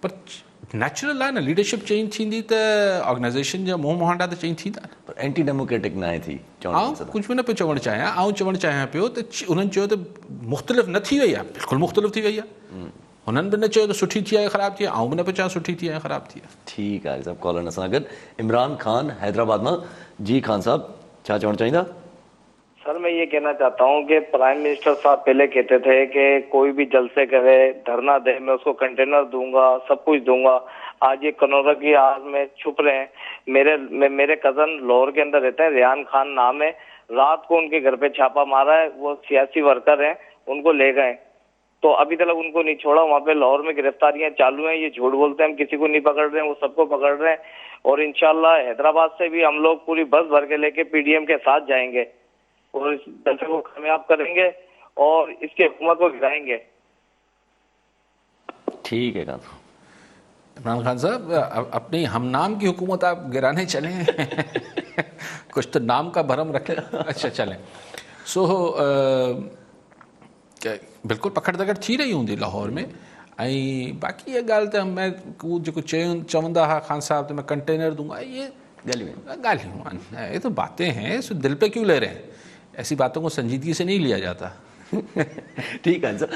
[SPEAKER 2] पर नेचुरल आहे न, लीडरशिप चेंज थींदी त ऑर्गेनाइज़ेशन जा मोह मुहांडा त चेंज थींदा।
[SPEAKER 1] एंटी डेमोक्रेटिक न आहे थी,
[SPEAKER 2] आउं कुझु बि न पियो चवणु चाहियां, आउं चवणु चाहियां पियो त उन्हनि चयो त मुख़्तलिफ़ न थी वई आहे, बिल्कुलु मुख़्तलिफ़ थी वई आहे। हुननि बि न चयो त सुठी थी आहे ख़राबु थी आहे, आउं बि न पियो चाहियां सुठी थी आहे ख़राबु थी आहे।
[SPEAKER 1] ठीकु आहे साहब, कॉलर असां गॾु इमरान खान हैदराबाद मां। जी खान साहब, छा चवणु चाहींदा?
[SPEAKER 7] सर मैं ये कहना चाहता हूँ कि प्राइम मिनिस्टर साहब पहले कहते थे कि कोई भी जलसे करे, धरना दे, मैं उसको कंटेनर दूंगा, सब कुछ दूंगा। आज ये कनौरा की आग में छुप रहे हैं। मेरे कजन लाहौर के अंदर रहते हैं, रेहान खान नाम है, रात को उनके घर पे छापा मारा है, वो सियासी वर्कर हैं, उनको ले गए, तो अभी तक उनको नहीं छोड़ा। वहाँ पे लाहौर में गिरफ्तारियां चालू हैं, ये झूठ बोलते हैं हम किसी को नहीं पकड़ रहे हैं, वो सबको पकड़ रहे हैं। और इंशाल्लाह हैदराबाद से भी हम लोग पूरी बस भर के लेके PDM के साथ जाएंगे और इस जलसे को कामयाब करेंगे और इसकी हुकूमत को गिराएंगे।
[SPEAKER 1] ठीक है खान
[SPEAKER 2] इमरान खान साहब, अपनी हम नाम की हुकूमत आप गिराने चले कुछ तो नाम का भरम रखें। अच्छा चलें। सो बिल्कुल पकड़ दकड़ थी रही हूंदी लाहौर में। ऐं बाक़ी ये ॻाल्हि त मैं जेको चवंदा हा खान साहब तो मैं कंटेनर दूंगा, ये गालियूं ये तो बातें हैं, सो दिल पे क्यों ले रहे हैं? ऐसी बातों को संजीदगी से नहीं लिया जाता।
[SPEAKER 1] ठीक है सर,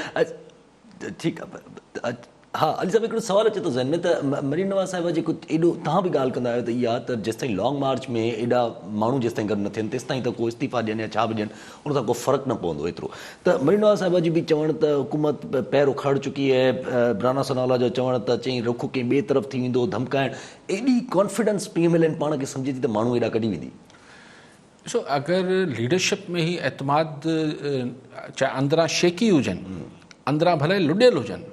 [SPEAKER 1] ठीक है। हाँ अली साहब हिकिड़ो सवाल अचे थो ज़हन में त मरीम नवाज़ साहिबा जेको एॾो तव्हां बि ॻाल्हि कंदा आहियो त इहा त जेसिताईं लॉन्ग मार्च में एॾा माण्हू जेसिताईं गॾु न थियनि तेसिताईं त को इस्तीफ़ा ॾियनि या छा बि ॾियनि उन सां को फ़र्क़ु न पवंदो एतिरो। त मरीम नवाज़ साहिबा जी बि चवणु त हुकूमत पैर उखाड़ चुकी है, बराना सनावला जो चवणु त चई रुख कंहिं ॿिए तरफ़ थी वेंदो, धमकाइण, एॾी कॉन्फिडेंस PMLN पाण खे सम्झे थी त माण्हू एॾा कढी वेंदी।
[SPEAKER 2] ॾिसो अगरि लीडरशिप में ई एतमाद चाहे अंदरां शेकी हुजनि, अंदरां भले लुॾियल हुजनि,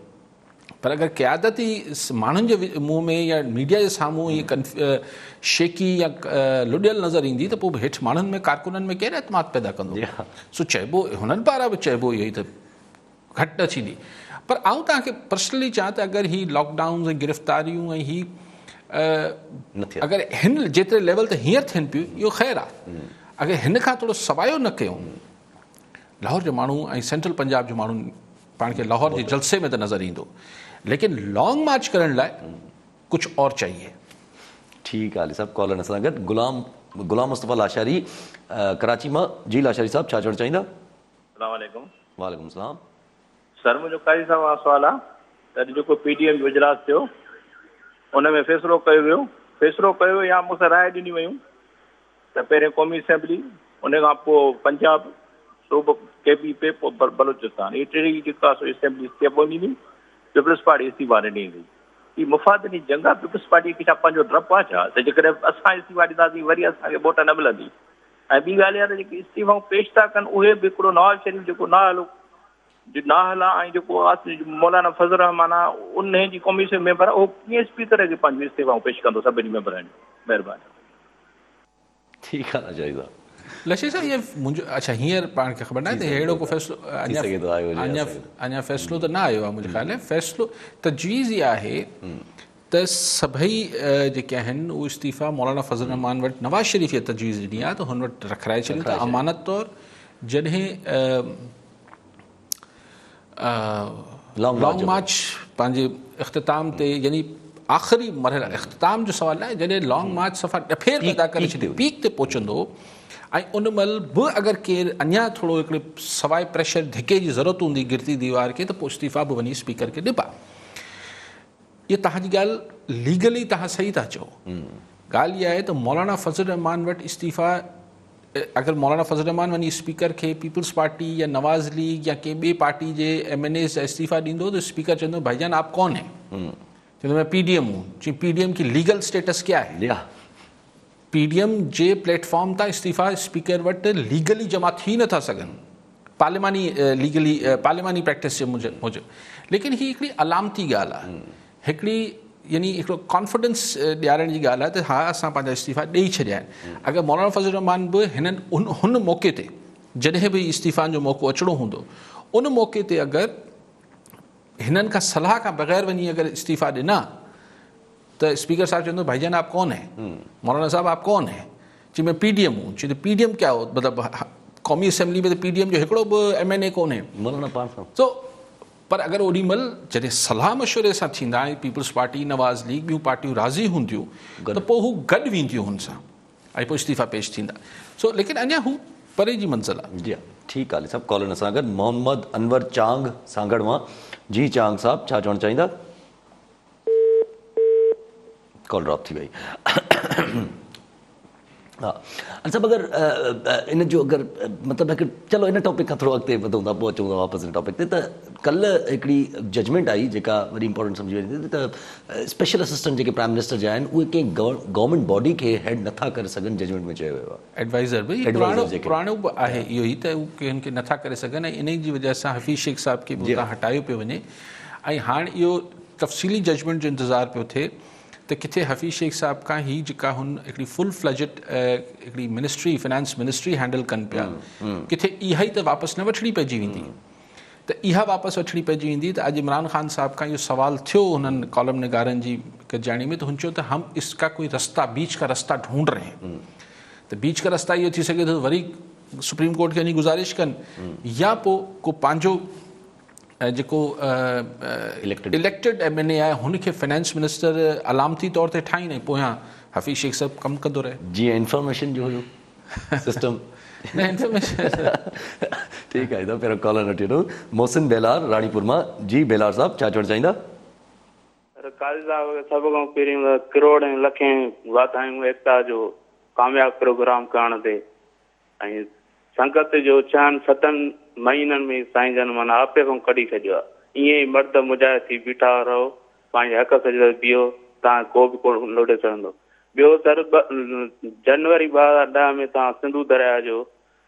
[SPEAKER 2] पर अगरि क़यादत ई माण्हुनि जे मुंहं में या मीडिया जे साम्हूं ई शेकी या लुॾियल नज़र ईंदी त पोइ हेठि माण्हुनि में कारकुननि में केरु एतमाद पैदा कंदो। सो चइबो हुननि पारां बि चइबो इहो ई त घटि न थींदी। पर आउं तव्हांखे पर्सनली चवां त अगरि ही लॉकडाउन ऐं गिरफ़्तारियूं ऐं ही अगरि हिन जेतिरे लेवल ते हींअर थियनि पियूं इहो ख़ैरु आहे। अगरि हिन खां थोरो सवायो न कयूं, लाहौर जो माण्हू ऐं सेंट्रल पंजाब जो माण्हू पाण खे लाहौर जे जलसे में त नज़र ईंदो, लेकिन लॉन्ग मार्च करण लाइ कुछ और चाहिए।
[SPEAKER 1] ठीक आहे साहब, कॉलर असां गॾु गुलाम मुस्तफ़ा लाशारी कराची मां। जी लाशारी साहब छा चवणु चाहींदा?
[SPEAKER 8] अस्सलाम वालेकुम।
[SPEAKER 1] वालेकुम सलाम।
[SPEAKER 8] सर मुंहिंजो काजी साहब आहे सुवाल आहे त जेको PDM जो इजलास थियो उन में फ़ैसिलो कयो या मूंसां राय ॾिनी वयूं त पहिरें क़ौमी असेंबली, उन खां पोइ पंजाब सूबो KP पोइ बलोचिस्तान, इहे टे जेका असेंबली इस्तीफ़ो ॾींदी, पीपल्स पार्टी इस्तीफ़ा न ॾींदी। ही मुफ़ादनी जंग आहे पीपल्स पार्टी खे छा पंहिंजो डपु आहे छा त जेकॾहिं असां इस्तीफ़ा ॾींदासीं वरी असांखे वोट न मिलंदी? ऐं ॿी ॻाल्हि इहा त जेके इस्तीफ़ाऊं पेश था कनि उहे बि हिकिड़ो नवाज़ शरीफ़ जेको न हलो नाहला ऐं जेको मौलाना फज़ल रहमान आहे उन जी क़ौमी असेंबली मेंबर आहे, उहो कीअं स्पीकर खे पंहिंजो इस्तीफ़ाऊं पेश कंदो सभिनी मेंबरनि जो? महिरबानी।
[SPEAKER 1] ठीकु आहे लशेर साहिब।
[SPEAKER 2] लशेर साहिब ये मुंहिंजो अच्छा हींअर पाण खे ख़बर न आहे त अहिड़ो को फ़ैसिलो अञा फ़ैसिलो त न आयो आहे मुंहिंजे ख़्याल में। फ़ैसिलो तजवीज़ इहा आहे त सभई जेके आहिनि उहे इस्तीफ़ा मौलाना फज़ल रहमान वटि नवाज़ शरीफ़ इहा तजवीज़ ॾिनी आहे त हुन वटि रखाए छॾियो त अमानत तौरु जॾहिं लॉन्ग मार्च पंहिंजे इख़्तिताम ते यानी आख़िरी मरहला इख़्तिताम जो सवाल आहे जॾहिं लॉन्ग मार्च सफ़ा ॾफेर पैदा करे छॾे पीक ते पहुचंदो ऐं उन महिल बि अगरि केरु अञा थोरो हिकिड़े सवाइ प्रेशर धिके जी ज़रूरत हूंदी गिरती दीवार खे त पोइ इस्तीफ़ा बि वञी स्पीकर खे ॾिबा। इहा तव्हांजी ॻाल्हि लीगली तव्हां सही था चओ। ॻाल्हि इहा आहे त मौलाना फज़ल रहमान वटि इस्तीफ़ा अगर मौलाना फज़ल रहमान वञी स्पीकर खे पीपल्स पार्टी या नवाज़ लीग या कंहिं ॿिए पार्टी जे MNAs जा इस्तीफ़ा ॾींदो त स्पीकर चवंदो भाईजान आप कौन है, चवंदो मैं PDM हूँ। जी PDM की लीगल स्टेटस क्या है? PDM जे प्लेटफॉर्म तां इस्तीफ़ा स्पीकर वटि लीगली जमा थी नथा सघनि पार्लिमानी लीगली पार्लिमानी प्रैक्टिस जे मूजिबि। लेकिन ही हिकिड़ी अलामती ॻाल्हि आहे, हिकिड़ी यानी हिकिड़ो कॉन्फिडेंस ॾियारण जी ॻाल्हि आहे त हा असां पंहिंजा इस्तीफ़ा ॾेई छॾिया आहिनि। अगरि मौलाना फज़ल रहमान बि हिननि हुन मौक़े ते जॾहिं बि इस्तीफ़ानि जो मौक़ो अचिणो हूंदो उन मौक़े ते अगरि हिननि खां सलाह खां बग़ैर वञी अगरि इस्तीफ़ा ॾिना तो स्पीकर साहब चवंदो भाईजान आप कौन है, मौलाना साहब आप कौन है? जी मैं PDM हूँ। चई PDM क्या हो, मतलब क़ौमी असेंबली में तो PDM जो हिकिड़ो बि MNA कोन है
[SPEAKER 1] मौलाना पाण सां।
[SPEAKER 2] तो पर अगरि ओॾी महिल जॾहिं सलाह मशवरे सां थींदा पीपल्स पार्टी नवाज़ लीग ॿियूं पार्टियूं राज़ी हूंदियूं त पोइ हू गॾु वेंदियूं हुन सां ऐं पोइ इस्तीफ़ा पेश थींदा। सो लेकिन अञा हू परे जी मंज़िल आहे।
[SPEAKER 1] जी ठीकु आहे सभु कॉलर सां गॾु मोहम्मद अनवर चांग सांगड़ मां। जी चांग साहब छा चवणु चाहींदा? कॉल ड्रॉप थी वई। हाँ अच्छा अगरि इन जो अगरि मतिलबु चलो इन टॉपिक खां थोरो अॻिते वधूं था पोइ अचूं था वापसि इन टॉपिक ते। त कल्ह हिकिड़ी जजमेंट आई जेका वरी इंपॉर्टेंट सम्झी वेंदी त स्पेशल असिस्टेंट जेके प्राइम मिनिस्टर जा आहिनि उहे कंहिं गवर्नमेंट बॉडी खे हेड नथा करे सघनि। जजमेंट में चयो वियो आहे
[SPEAKER 2] एडवाइज़र बि पुराणो बि आहे इहो ई त उहे कंहिं खे नथा करे सघनि ऐं इन जी वजह सां हफ़ीज़ शेख साहिब खे बि उतां हटायो पियो वञे ऐं हाणे इहो तफ़सीली जजमेंट जो इंतज़ारु पियो थिए त किथे हफ़ीज़ शेख साहिब खां ही जेका हुन हिकिड़ी फुल फ्लजेड हिकिड़ी मिनिस्ट्री फाइनेंस मिनिस्ट्री हैंडल कनि पिया किथे इहा ई त वापसि न वठणी पइजी वेंदी। त इहा वापसि वठणी पइजी वेंदी त अॼु इमरान ख़ान साहिब खां इहो सुवालु थियो हुननि कॉलम निगारनि जी गॾिजाणी में त हुन चयो त हम इसका कोई रास्ता बीच का रास्ता ढूंढ रहे हैं। त बीच का रास्ता इहो थी सघे थो वरी सुप्रीम कोर्ट खे वञी गुज़ारिश कनि या पोइ को पंहिंजो जेको इलेक्टेड MNA आहे हुनखे फाइनेंस मिनिस्टर अलामती तौर ते ठाहीनि ऐं पोयां हफ़ीज़ शेख साहिब कमु कंदो रहे।
[SPEAKER 1] जीअं इंफॉर्मेशन जो हुयो सिस्टम
[SPEAKER 2] न इंफॉर्मेशन
[SPEAKER 1] ठीकु आहे। त पहिरियों कॉलर वठी वठूं मोहसिन बेलार राणीपुर मां। जी बेलार साहब छा चवणु चाहींदा?
[SPEAKER 9] काज़ी साहब सभ खां पहिरीं करोड़ ऐं लखें वाधायूं एकता जो कामयाबु प्रोग्राम करण ते ऐं संगत जो 6-7 महीननि में साईं जन माना आपे खां कढी छॾियो आहे। ईअं ई मर्द मुजाहिद थी बीठा रहो पंहिंजे हक़ सॼो बीहो तव्हां को बि कोन लोॾे सघंदो। ॿियो सर जनवरी 2010 में तव्हां सिंधू दरिया जो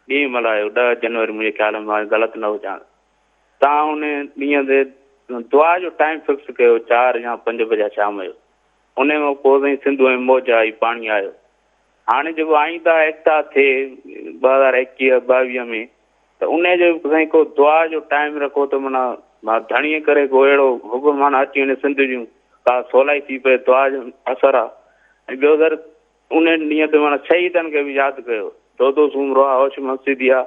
[SPEAKER 9] ॾींहुं मल्हायो 10 जनवरी मुंहिंजे ख़्याल में मां ग़लति न हुजां। तव्हां उन ॾींहं ते दुआ जो टाइम फिक्स कयो 4 या 5 बजे शाम जो। उन खां पोइ ताईं सिंधू में मौज आई पाणी आयो। हाणे जेको आईंदा एकता थिए 2021-22 में त उन जो साईं को दुआ जो टाइम रखो त माना मां धणीअ करे को अहिड़ो हुकुम माना अची वञे सिंध जूं का सवलाई थी पए दुआ जो असरु आहे। ऐं ॿियो सर उन ॾींहं ते माना शहीदनि खे बि यादि कयो। दोदो सूमरो आहे होश मस्जिदी आहे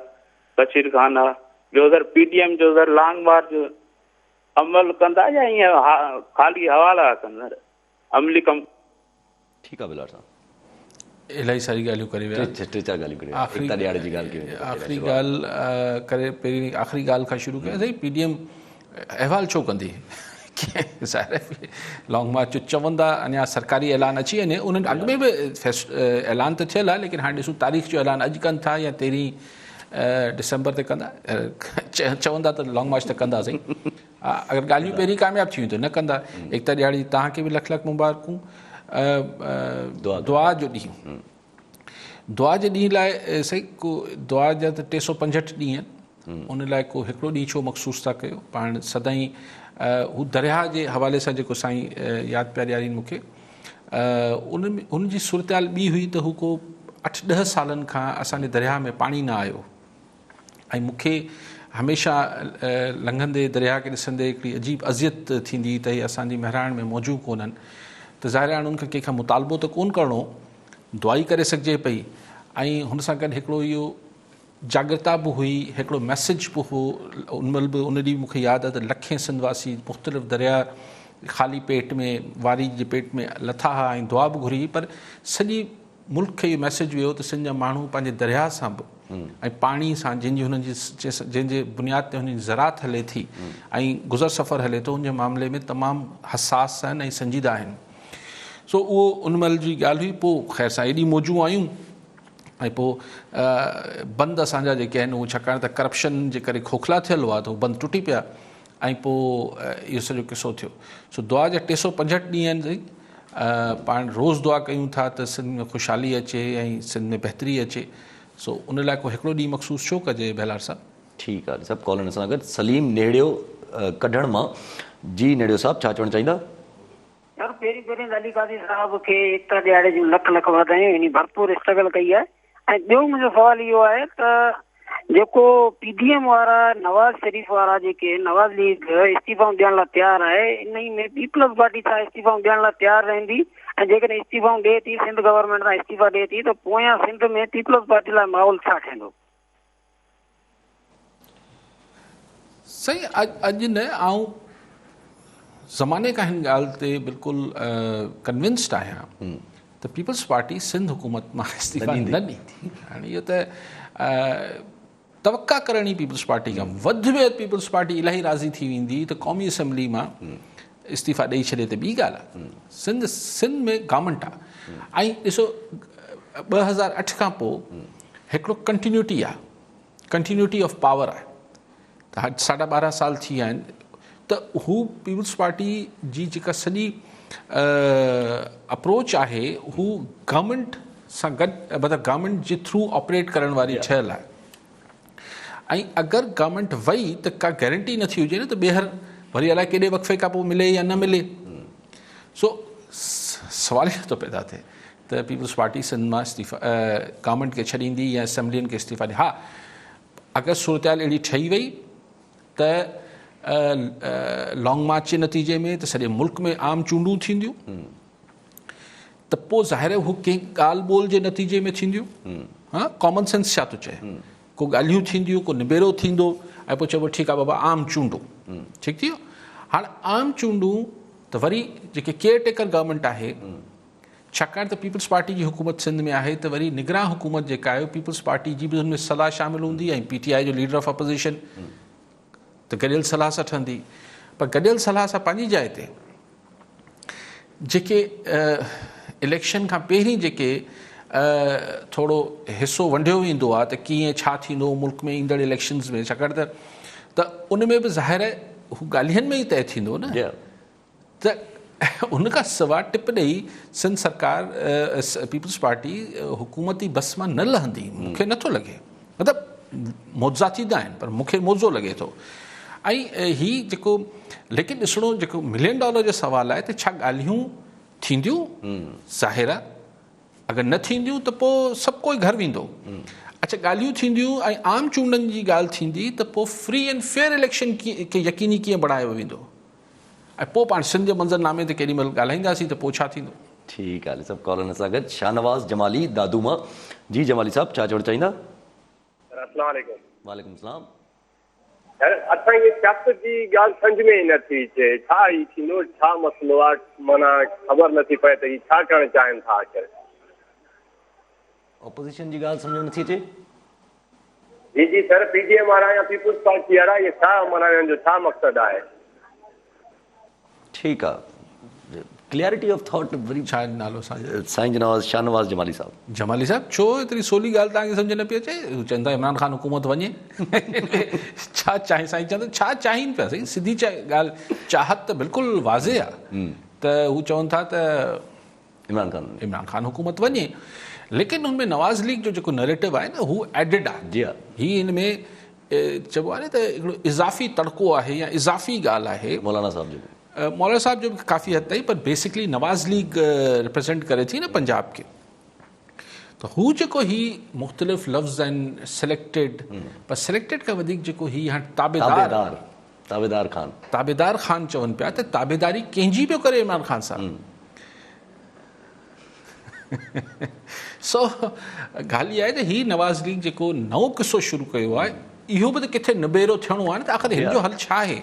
[SPEAKER 9] बशीर ख़ान आहे। ॿियो सर PDM जो सर लॉन्ग मार्च अमल कंदा या ईअं ख़ाली हवाला कंदा अमली कमु?
[SPEAKER 1] ठीकु आहे बेलार साहब
[SPEAKER 2] इलाही सारी ॻाल्हियूं करे विया। आख़िरी ॻाल्हि करे पहिरीं आख़िरी ॻाल्हि खां शुरू कयां साईं PDM अहवालु छो कंदी ज़ाहिर लॉन्ग मार्च जो चवंदा अञा सरकारी ऐलान अची वञे उन्हनि अॻु में बि ऐलान त थियल आहे लेकिन हाणे ॾिसूं तारीख़ जो ऐलान अॼु कनि था या 13 डिसंबर ते कंदा। चवंदा त लॉन्ग मार्च त कंदा साईं। अगरि ॻाल्हियूं पहिरीं कामयाबु थी वेंदियूं न कंदा। एकता ॾियारी तव्हांखे बि लख लख मुबारकूं। दुआ जो ॾींहुं दुआ जे ॾींहं लाइ सही को दुआ जा त 365 ॾींहं उन लाइ को हिकिड़ो ॾींहुं छो मख़सूस था कयो? पाण सदाईं हू दरिया जे हवाले सां जेको साईं यादि पिया ॾियारीनि मूंखे, उन जी सूरत ॿी हुई त हू को 8-10 सालनि खां असांजे दरिया में पाणी न आयो ऐं मूंखे हमेशह लंघंदे दरिया खे ॾिसंदे हिकिड़ी अजीब अज़ियत थींदी त हीअ असांजी महिराण में मौजूदु कोन्हनि। त ज़ाहिर आहे उन्हनि खे कंहिंखां मुतालबो त कोन करिणो, दुआई करे सघिजे पई ऐं हुन सां गॾु हिकिड़ो इहो जागृता बि हुई, हिकिड़ो मैसेज बि हो। उन महिल बि उन ॾींहुं मूंखे यादि आहे त लखे सिंधवासी मुख़्तलिफ़ दरिया ख़ाली पेट में वारी जे पेट में लथा हुआ ऐं दुआ बि घुरी, पर सॼी मुल्क खे इहो मैसेज वियो त सिंध जा माण्हू पंहिंजे दरिया सां बि ऐं पाणी सां जंहिंजी हुननि जी जंहिंजे बुनियाद ते हुनजी ज़रात हले थी ऐं गुज़र सफ़र हले थो, उन जे मामले में तमामु हसास आहिनि ऐं संजीदा आहिनि। सो उहो उन महिल जी ॻाल्हि हुई। पोइ ख़ैर सां एॾी मौजूं आयूं ऐं पोइ बंदि असांजा जेके आहिनि उहे छाकाणि त करप्शन जे करे खोखला थियल हुआ त उहे बंदि टुटी पिया ऐं पोइ इहो सॼो किसो थियो। सो दुआ जा 365 ॾींहं आहिनि साईं। पाण रोज़ दुआ कयूं था त सिंध में ख़ुशहाली अचे ऐं सिंध में बहितरी अचे। सो उन लाइ को हिकिड़ो ॾींहुं मख़सूस छो कजे बेलार साहब?
[SPEAKER 1] ठीकु आहे सभु कॉलनि सां गॾु सलीम नेड़ियो कढण मां। जी नेड़ियो साहब, छा चवणु चाहींदा?
[SPEAKER 10] यार पहिरीं अली काज़ी साहब खे एकता ॾियारे जूं लख वाधायूं, इन भरपूर स्ट्रगल कई आहे। ऐं ॿियो मुंहिंजो सुवाल इहो आहे त जेको PDM वारा नवाज़ शरीफ़ वारा जेके नवाज़ लीग इस्तीफ़ाऊं ॾियण लाइ तयारु आहे, इन में पीपल्स पार्टी छा इस्तीफ़ाऊं ॾियण लाइ तयारु रहंदी? ऐं जेकॾहिं इस्तीफ़ाऊं ॾिए थी, सिंध गवर्नमेंट सां इस्तीफ़ा ॾिए थी, त पोयां सिंध में पीपल्स पार्टी लाइ माहौल छा ठहंदो?
[SPEAKER 2] साईं अॼु न आऊं ज़माने खां हिन ॻाल्हि ते बिल्कुलु कन्विंस्ड आहियां त पीपल्स पार्टी सिंध हुकूमत मां इस्तीफ़ा न ॾींदी। हाणे इहो त तवका करणी पीपल्स पार्टी खां वधि में वधि पीपल्स पार्टी इलाही राज़ी थी वेंदी त क़ौमी असैम्बली मां इस्तीफ़ा ॾेई छॾे त ॿी ॻाल्हि आहे। सिंध में गवर्नमेंट आहे ऐं ॾिसो 2008 खां पोइ हिकिड़ो कंटिन्यूटी ऑफ पावर आहे। त 12.5 साल थी विया आहिनि त हू पीपल्स पार्टी जी जेका सॼी अप्रोच आहे हू गवर्नमेंट सां गॾु, मतिलबु गवर्नमेंट जे थ्रू ऑपरेट करण वारी ठहियल आहे। ऐं अगरि गवर्नमेंट वई त का गारंटी नथी हुजे न त ॿीहर वरी अलाए केॾे वक़फ़े खां पोइ मिले या न मिले। सो सवाल इहो थो पैदा थिए त पीपल्स पार्टी सिंध मां इस्तीफ़ा गवर्नमेंट खे छॾींदी या असेंबलियुनि खे इस्तीफ़ा ॾे। हा, अगरि सूरत अहिड़ी ठही वई त लॉन्ग मार्च जे नतीजे में त सॼे मुल्क में आम चूंडूं थींदियूं त पोइ ज़ाहिर हू कंहिं ॻाल्हि ॿोल जे नतीजे में थींदियूं। हा, कॉमन सेंस छा थो चए, को ॻाल्हियूं थींदियूं, को निबेरो थींदो ऐं पोइ चइबो ठीकु आहे बाबा आम चूंडूं। ठीकु थी वियो। हाणे आम चूंडूं त वरी जेके केयर टेकर गवर्नमेंट आहे, छाकाणि त पीपल्स पार्टी जी हुकूमत सिंध में आहे त वरी निगरान हुकूमत जेका आहे पीपल्स पार्टी जी बि हुन में सलाह शामिल हूंदी ऐं PTI जो लीडर ऑफ अपोज़िशन त गॾियल सलाह सां ठहंदी। पर गॾियल सलाह सां पंहिंजी जाइ ते जेके इलेक्शन खां पहिरीं जेके थोरो हिसो वंडियो वेंदो आहे त कीअं छा थींदो मुल्क में ईंदड़ इलेक्शन्स में, छाकाणि त उन में बि ज़ाहिर आहे हू ॻाल्हियुनि में ई तइ थींदो न। त उन खां सवाइ टिप ॾेई सिंध सरकार पीपल्स पार्टी हुकूमती बस मां न लहंदी, मूंखे नथो लॻे। मतिलबु मौजा थींदा आहिनि पर मूंखे मौज़ो लॻे थो। ऐं हीउ जेको लेकिन ॾिसणो जेको $1 मिलियन जो सवाल आहे त छा ॻाल्हियूं थींदियूं? ज़ाहिर आहे अगरि न थींदियूं त पोइ सभु कोई घर वेंदो। अच्छा, ॻाल्हियूं थींदियूं ऐं आम चूंडनि जी ॻाल्हि थींदी त पोइ फ्री एंड फेयर इलेक्शन खे यकीनी कीअं बढ़ायो वेंदो ऐं पोइ पाण सिंध जे मंज़रनामे ते केॾी महिल ॻाल्हाईंदासीं त पोइ छा थींदो।
[SPEAKER 1] ठीकु आहे, सभु कॉलनि सां गॾु शाहनवाज़ जमाली दादू मां। जी जमाली साहब, छा चवणु चाहींदा? वालेकुम सलाम।
[SPEAKER 11] असांखे सियासत जी ॻाल्हि सम्झ में ई नथी अचे, छा ई थींदो, छा मसइलो आहे, माना ख़बर नथी पए त ही छा करणु चाहिनि था। आख़िर
[SPEAKER 1] ऑपोज़िशन जी ॻाल्हि सम्झ में नथी अचे?
[SPEAKER 11] जी सर, PDM वारा या पीपल्स पार्टी वारा, इहे छा माना हिननि जो छा मक़सदु आहे?
[SPEAKER 1] ठीकु आहे, क्लियरिटी ऑफ थॉट वरी
[SPEAKER 2] छा नालो
[SPEAKER 1] साईं जनाब शाहनवाज़ जमाली साहब।
[SPEAKER 2] जमाली साहब, छो एतिरी सवली ॻाल्हि तव्हांखे सम्झ न पई अचे? चवंदा इमरान ख़ान हुकूमत वञे। छा चाहे साईं चवंदा छा चाहिनि पिया साईं? सिधी ॻाल्हि, चाहत त बिल्कुलु वाज़े आहे त हू चवनि था त इमरान ख़ान हुकूमत वञे। लेकिन हुनमें नवाज़ लीग जो जेको नैरेटिव आहे न हू एडिड आहे।
[SPEAKER 1] जी हा,
[SPEAKER 2] ही हिन में चइबो आहे न त हिकिड़ो इज़ाफ़ी तड़को आहे या इज़ाफ़ी ॻाल्हि आहे
[SPEAKER 1] मौलाना साहब जो
[SPEAKER 2] मौलाना साहब जो बि काफ़ी हद ताईं, पर बेसिकली नवाज़ लीग रिप्रेज़ेंट करे थी न पंजाब खे, त हू जेको ही मुख़्तलिफ़ लफ़्ज़ आहिनि सिलेक्टेड, पर सिलेक्टेड खां वधीक जेको ही हाणे
[SPEAKER 1] ताबेदार
[SPEAKER 2] ख़ान चवनि पिया त ताबेदारी कंहिंजी पियो करे इमरान ख़ान साहब। सो ॻाल्हि इहा आहे त हीउ नवाज़ लीग जेको नओं किसो शुरू कयो आहे, इहो बि त किथे निबेरो थियणो आहे न, त आख़िर हिन जो हल छा आहे?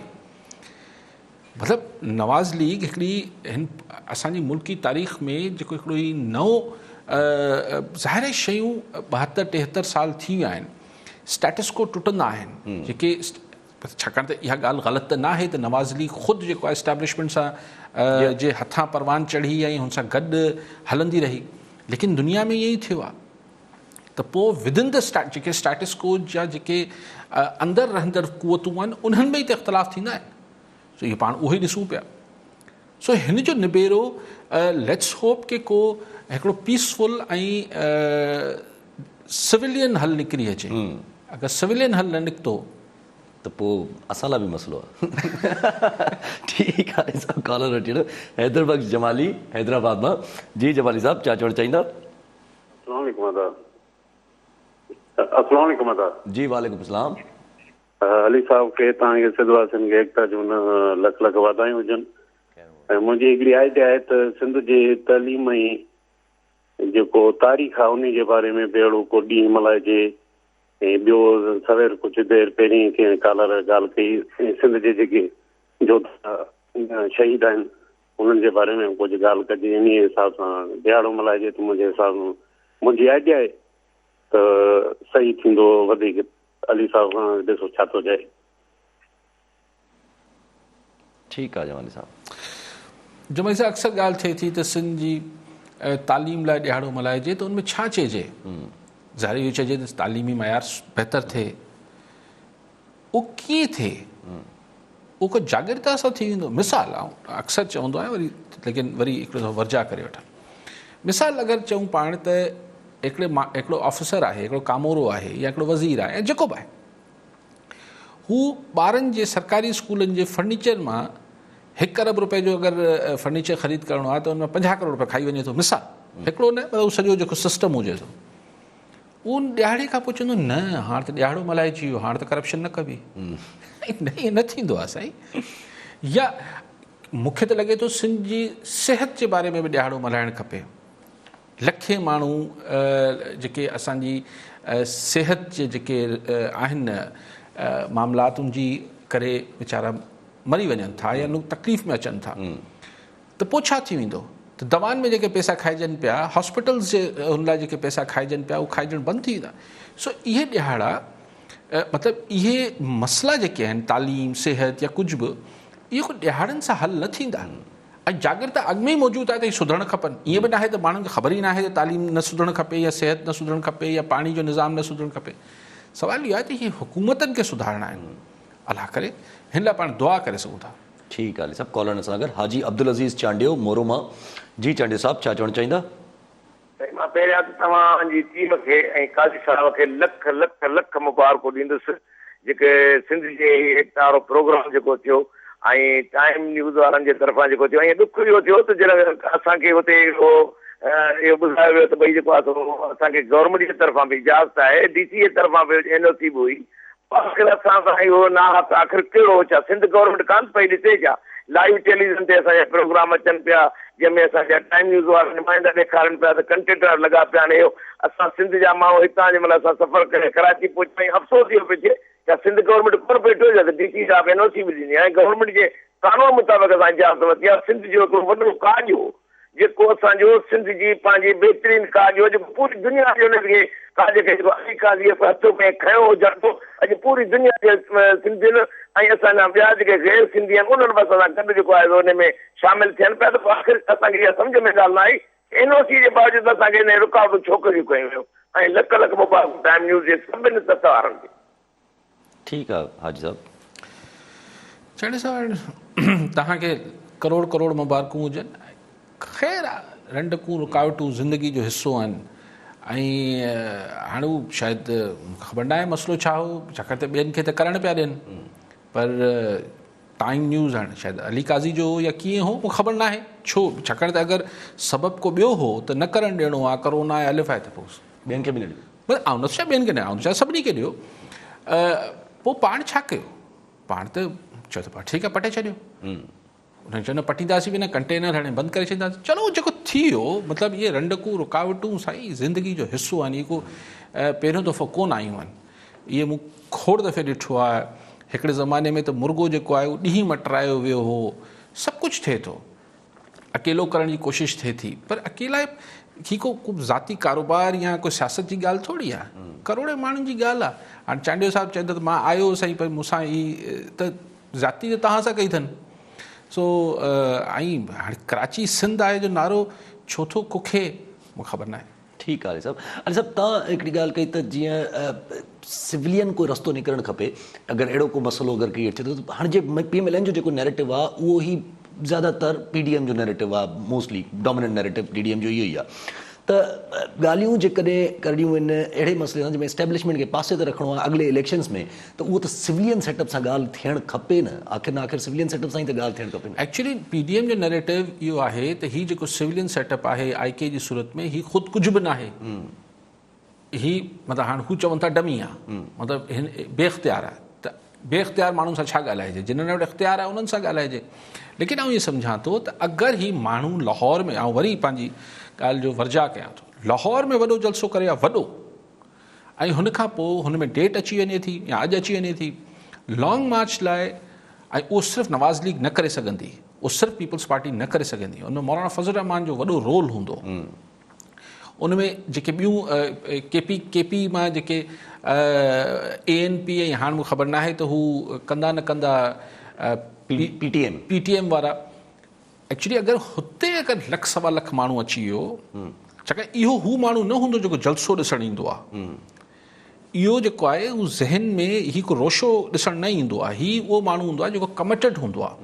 [SPEAKER 2] मतिलबु नवाज़ लीग हिकिड़ी हिन असांजी मुल्की तारीख़ में जेको हिकिड़ो ही नओं ज़ाहिर शयूं 72-73 साल थी विया आहिनि, स्टेटस को टुटंदा आहिनि जेके, छाकाणि त इहा ॻाल्हि ग़लति त न आहे त नवाज़ लीग ख़ुदि जेको आहे एस्टेब्लिशमेंट सां जे हथां परवान चढ़ी ऐं हुन सां गॾु हलंदी रही, लेकिन दुनिया में ईअं ई थियो आहे त पोइ विदिन द जेके स्टेटस को जा जेके अंदरि रहंदड़ क़ुवतूं आहिनि उन्हनि में ई त इख़्तिलाफ़ थींदा आहिनि। सो इहे पाण उहे ई ॾिसूं पिया। सो हिन जो निबेरो लेट्स होप के को हिकिड़ो पीसफुल ऐं सिविलियन हल निकिरी अचे। अगरि सिविलियन हल न निकितो
[SPEAKER 1] त पोइ असां लाइ बि मसइलो आहे। ठीकु आहे सभु कॉलर वठी वठो। हैदर बख्श जमाली हैदराबाद मां। जी जमाली साहब छा चवणु चाहींदा?
[SPEAKER 12] अस्सलाम
[SPEAKER 1] जी वालेकुम सलाम।
[SPEAKER 12] अली साहब खे तव्हांखे सिद्धवासियुनि खे एकता जूं लख लख वाधायूं हुजनि। ऐं मुंहिंजी हिकिड़ी आइडिया आहे त सिंध जे तइलीम ऐं जेको तारीख़ आहे उन जे बारे में भेड़ो को ॾींहुं मल्हाइजे। ऐं ॿियो सवेर कुझु देरि पहिरीं कंहिं कालर ॻाल्हि कई सिंध जे जेके जोधा शहीद आहिनि उन्हनि जे बारे में कुझु ॻाल्हि कजे, इन हिसाब सां दिहाड़ो मल्हाइजे त मुंहिंजे हिसाब सां मुंहिंजी आइडिया आहे त सही थींदो वधीक। अली साहब खां ॾिसो छा थो चए।
[SPEAKER 1] ठीकु आहे जमाली साहब।
[SPEAKER 2] जमाली साहब अक्सर ॻाल्हि थिए थी त सिंध जी तालीम लाइ ॾिहाड़ो मल्हाइजे त उनमें छा चइजे? ज़ाहिर इहो चइजे त तालीमी मयार बहितर थिए। उहो कीअं थिए? उहो को जागृता सां थी वेंदो? मिसाल अक्सर चवंदो आहे वरी, लेकिन वरी हिकिड़ो दफ़ो वर्जा करे वठां। मिसाल अगरि चऊं पाण त हिकिड़ो ऑफिसर आहे, हिकिड़ो कामोरो आहे या हिकिड़ो वज़ीर आहे, जेको बि आहे, हू ॿारनि जे सरकारी स्कूलनि जे फर्नीचर मां 1 अरब रुपए जो अगरि फर्नीचर ख़रीद करिणो आहे त उन में 50 करोड़ रुपया खाई वञे थो। मिसाल हिकिड़ो न, मतिलबु सॼो जेको सिस्टम हुजे थो, उन ॾियारे खां पोइ चवंदो न हाणे त ॾियाड़ो मल्हाइजी वियो, हाणे त करप्शन न कबी। न, ईअं न थींदो आहे साईं। या मूंखे त लॻे थो सिंध जी सिहत जे बारे में बि ॾियाड़ो मल्हाइणु खपे। लखे माण्हू जेके असांजी सिहत जे जेके आहिनि मामलात उन जी करे वीचारा मरी वञनि था या तकलीफ़ में अचनि था, त पोइ छा थी वेंदो? त दवाउनि में जेके पैसा खाइजनि पिया, हॉस्पिटल्स जे हुन लाइ जेके पैसा खाइजनि पिया, उहे खाइजणु बंदि थी वेंदा। सो इहे ॾिहाड़ा मतिलबु इहे मसइला जेके आहिनि तालीम सिहत या कुझु बि, इहे को ॾिहाड़नि सां हल न थींदा। ऐं जागृता अॻु में ई मौजूदु आहे त इहे सुधरणु खपनि। ईअं बि न आहे त माण्हुनि खे ख़बर ई न आहे त तालीम न सुधरणु खपे या सिहत न सुधरणु खपे या पाणी जो निज़ाम न सुधरणु खपे। सवाल इहो आहे त इहे हुकूमतनि खे सुधारणा आहिनि। अलाह करे हिन लाइ पाण दुआ करे सघूं था।
[SPEAKER 1] ठीकु आहे सभु कॉलर सां गॾु हाजी अब्दुल अज़ीज़ चांडियो मोरो मां। जी चांडियो साहब छा चवणु चाहींदा?
[SPEAKER 11] मां पहिरियां त तव्हांजी टीम खे ऐं काज़ी साहब खे लख लख लख मुबारकूं ॾींदुसि जेके सिंध जे एकता वारो प्रोग्राम जेको थियो ऐं टाइम न्यूज़ वारनि जे तरफ़ां जेको थियो। ऐं ॾुख इहो थियो त जॾहिं असांखे हुते इहो ॿुधायो वियो त भई जेको आहे असांखे गवर्नमेंट जे तरफ़ां बि इजाज़त आहे, DC जे तरफ़ां बि NOC बि हुई। आख़िर असां सां इहो न आख़िर कहिड़ो छा सिंध गवर्नमेंट कान पई ॾिसे छा? लाइव टेलीविज़न ते असांजा प्रोग्राम अचनि पिया जंहिंमें असांजा टाइम न्यूज़ वारा नुमाइंदा ॾेखारनि पिया त कंटेनर लॻा पिया आहिनि। इहो असां सिंध जा माण्हू हितां जंहिं महिल असां सफ़र करे कराची पहुचा ऐं अफ़सोस इहो पियो थिए त सिंध गवर्नमेंट कोन पई ठहे त DC साहब NOC बि ॾिनी ऐं गवर्नमेंट जे कानून मुताबिक़ असां इजाज़त वरिती आहे। सिंध जो हिकिड़ो वॾो काज हो जेको असांजो सिंध जी पंहिंजी बहितरीन काज हो जेको पूरी दुनिया जे हुनखे काज खे जेको अमेरिका जी हथ में खयो हुजनि थो। अॼु पूरी दुनिया जे सिंधियुनि ऐं असांजा ॿिया जेके गैर सिंधी आहिनि उन्हनि बि असां सां गॾु जेको आहे हुन में शामिलु थियनि पिया। त आख़िर असांखे इहा सम्झ में ॻाल्हि न आई NOC जे बावजूदि असांखे हिन रुकावटूं छो कयूं कयूं वियूं। ऐं लख लख मुबारक टाइम न्यूज़ जे सभिनी तत्व वारनि खे।
[SPEAKER 1] ठीकु आहे हाजी साहब।
[SPEAKER 2] चांडियो साहब तव्हांखे करोड़ करोड़ मुबारकूं हुजनि। ख़ैर आहे रंडकूं रुकावटूं ज़िंदगी जो हिसो आहिनि। ऐं हाणे हू शायदि ख़बर न आहे मसइलो छा हो, छाकाणि त ॿियनि खे त करणु पिया ॾियनि, पर टाइम न्यूज़ हाणे शायदि अली काज़ी जो हो या कीअं हो मूंखे ख़बर न आहे छो, छाकाणि त अगरि सबबु को ॿियो हो त न करणु ॾियणो आहे, करोना आहे अलिफ आहे त पोइ
[SPEAKER 1] ॿियनि खे बि न ॾियो,
[SPEAKER 2] बसि आउं नथो ॿियनि खे न, आउं छा सभिनी खे ॾियो। पोइ पाण छा कयो, पाण त चयो त ठीकु आहे पटे छॾियो, उन्हनि चयो न पटींदासीं बि न, कंटेनर हाणे बंदि करे छॾींदासीं, चलो जेको थी वियो, मतिलबु इहे रंडकूं रुकावटूं साईं ज़िंदगी जो हिसो आहिनि, इहे को पहिरियों दफ़ो कोन आयूं आहिनि, इहे मूं खोड़ दफ़े ॾिठो आहे। हिकिड़े ज़माने में त मुर्गो जेको आहे उहो ॾींहुं मटरायो वियो हो, सभु कुझु थिए थो, अकेलो करण जी कोशिशि थिए थी, पर अकेला ही को ज़ाती कारोबार या कोई सियासत जी ॻाल्हि थोरी आहे, करोड़े माण्हुनि जी ॻाल्हि आहे। हाणे चांडियो साहिबु चवंदा त मां आयो साईं पर मूंसां ई त ज़ाती त तव्हां सां कई अथनि, सो ऐं हाणे कराची सिंध आहे जो नारो छो थो कुखे मूंखे ख़बर न आहे।
[SPEAKER 1] ठीकु आहे साहिबु। अरे साहिबु तव्हां हिकिड़ी ॻाल्हि कई त जीअं सिविलियन कोई रस्तो निकिरणु खपे, अगरि अहिड़ो को मसइलो अगरि क्रिएट थिए थो, हाणे जे PMLN जो जेको नैरेटिव आहे उहो ई ज़्यादातर PDM जो नैरेटिव आहे, मोस्टली डोमिनेंट नैरेटिव DDM जो इहो ई आहे, त ॻाल्हियूं जेकॾहिं करणियूं आहिनि अहिड़े मसइले सां जंहिंमें एस्टेब्लिशमेंट खे पासे ते रखिणो आहे अॻिले इलेक्शन्स में, त उहो त सिविलियन सेटअप सां ॻाल्हि थियणु खपे न, आख़िर न आख़िर सिविलियन सेटअप सां ई त ॻाल्हि थियणु खपे।
[SPEAKER 2] एक्चुअली PDM जो नैरेटिव इहो आहे त हीउ जेको सिविलियन सेटअप आहे IK जी सूरत में हीउ ख़ुदि कुझु बि न आहे, ही मतिलबु हाणे हू चवनि था डमी आहे, मतिलबु हिन बेइख़्तियार आहे, त बेइख़्तियार माण्हुनि सां छा ॻाल्हाइजे, जिन्हनि वटि इख़्तियार आहे उन्हनि सां ॻाल्हाइजे। लेकिन आउं इहो सम्झां थो त अगरि ही माण्हू लाहौर में, आउं वरी पंहिंजी ॻाल्हि जो वर्जा कयां थो, लाहौर में वॾो जलसो करे आहे वॾो, ऐं हुन खां पोइ हुन में डेट अची वञे थी या अॼु अची वञे थी लॉन्ग मार्च लाइ, ऐं उहो सिर्फ़ु नवाज़ लीग न करे सघंदी, उहो सिर्फ़ु पीपल्स पार्टी न करे सघंदी, उनमें मौलाना फज़ल रहमान जो वॾो रोल हूंदो, उनमें जेके ॿियूं KP मां जेके ANP ऐं हाणे मूंखे ख़बर न आहे त हू कंदा न कंदा PTM वारा, एक्चुअली अगरि हुते अगरि लख सवा लख माण्हू अची वियो, छाकाणि इहो हू माण्हू न हूंदो जेको जलसो ॾिसणु ईंदो आहे, इहो जेको आहे उहो ज़हन में ही को रोशो ॾिसणु न ईंदो आहे, ही उहो माण्हू हूंदो आहे जेको कमिटेड हूंदो आहे,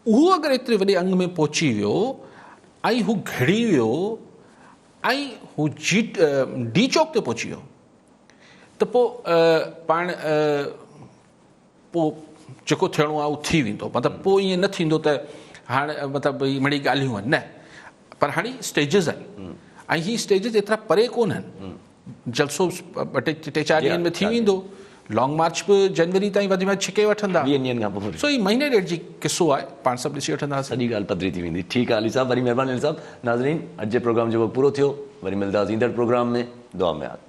[SPEAKER 2] उहो अगरि एतिरे वॾे अंग में पहुची वियो ऐं हू घिड़ी वियो ऐं हू D चौक ते पहुची वियो, त पोइ पाण पोइ जेको थियणो आहे उहो थी वेंदो, मतिलबु पोइ ईअं न थींदो त हाणे मतिलबु भई मिड़ी ॻाल्हियूं आहिनि न, पर हाणे स्टेजिस आहिनि ऐं ही स्टेजिस एतिरा परे कोन आहिनि, जलसो 2-4 ॾींहंनि में थी वेंदो, लॉन्ग मार्च बि जनवरी ताईं वधि में छिके वठंदा, सो ही महीने ॾेढ जी किसो आहे, पाण सभु ॾिसी वठंदासीं, सॼी ॻाल्हि पधरी थी वेंदी। ठीकु आहे अली साहिबु, वरी महिरबानी अली साहिबु। नाज़रीन, अॼु जे प्रोग्राम जो वक़्तु पूरो थियो, वरी मिलंदासीं ईंदड़ प्रोग्राम में, दुआ में यादि।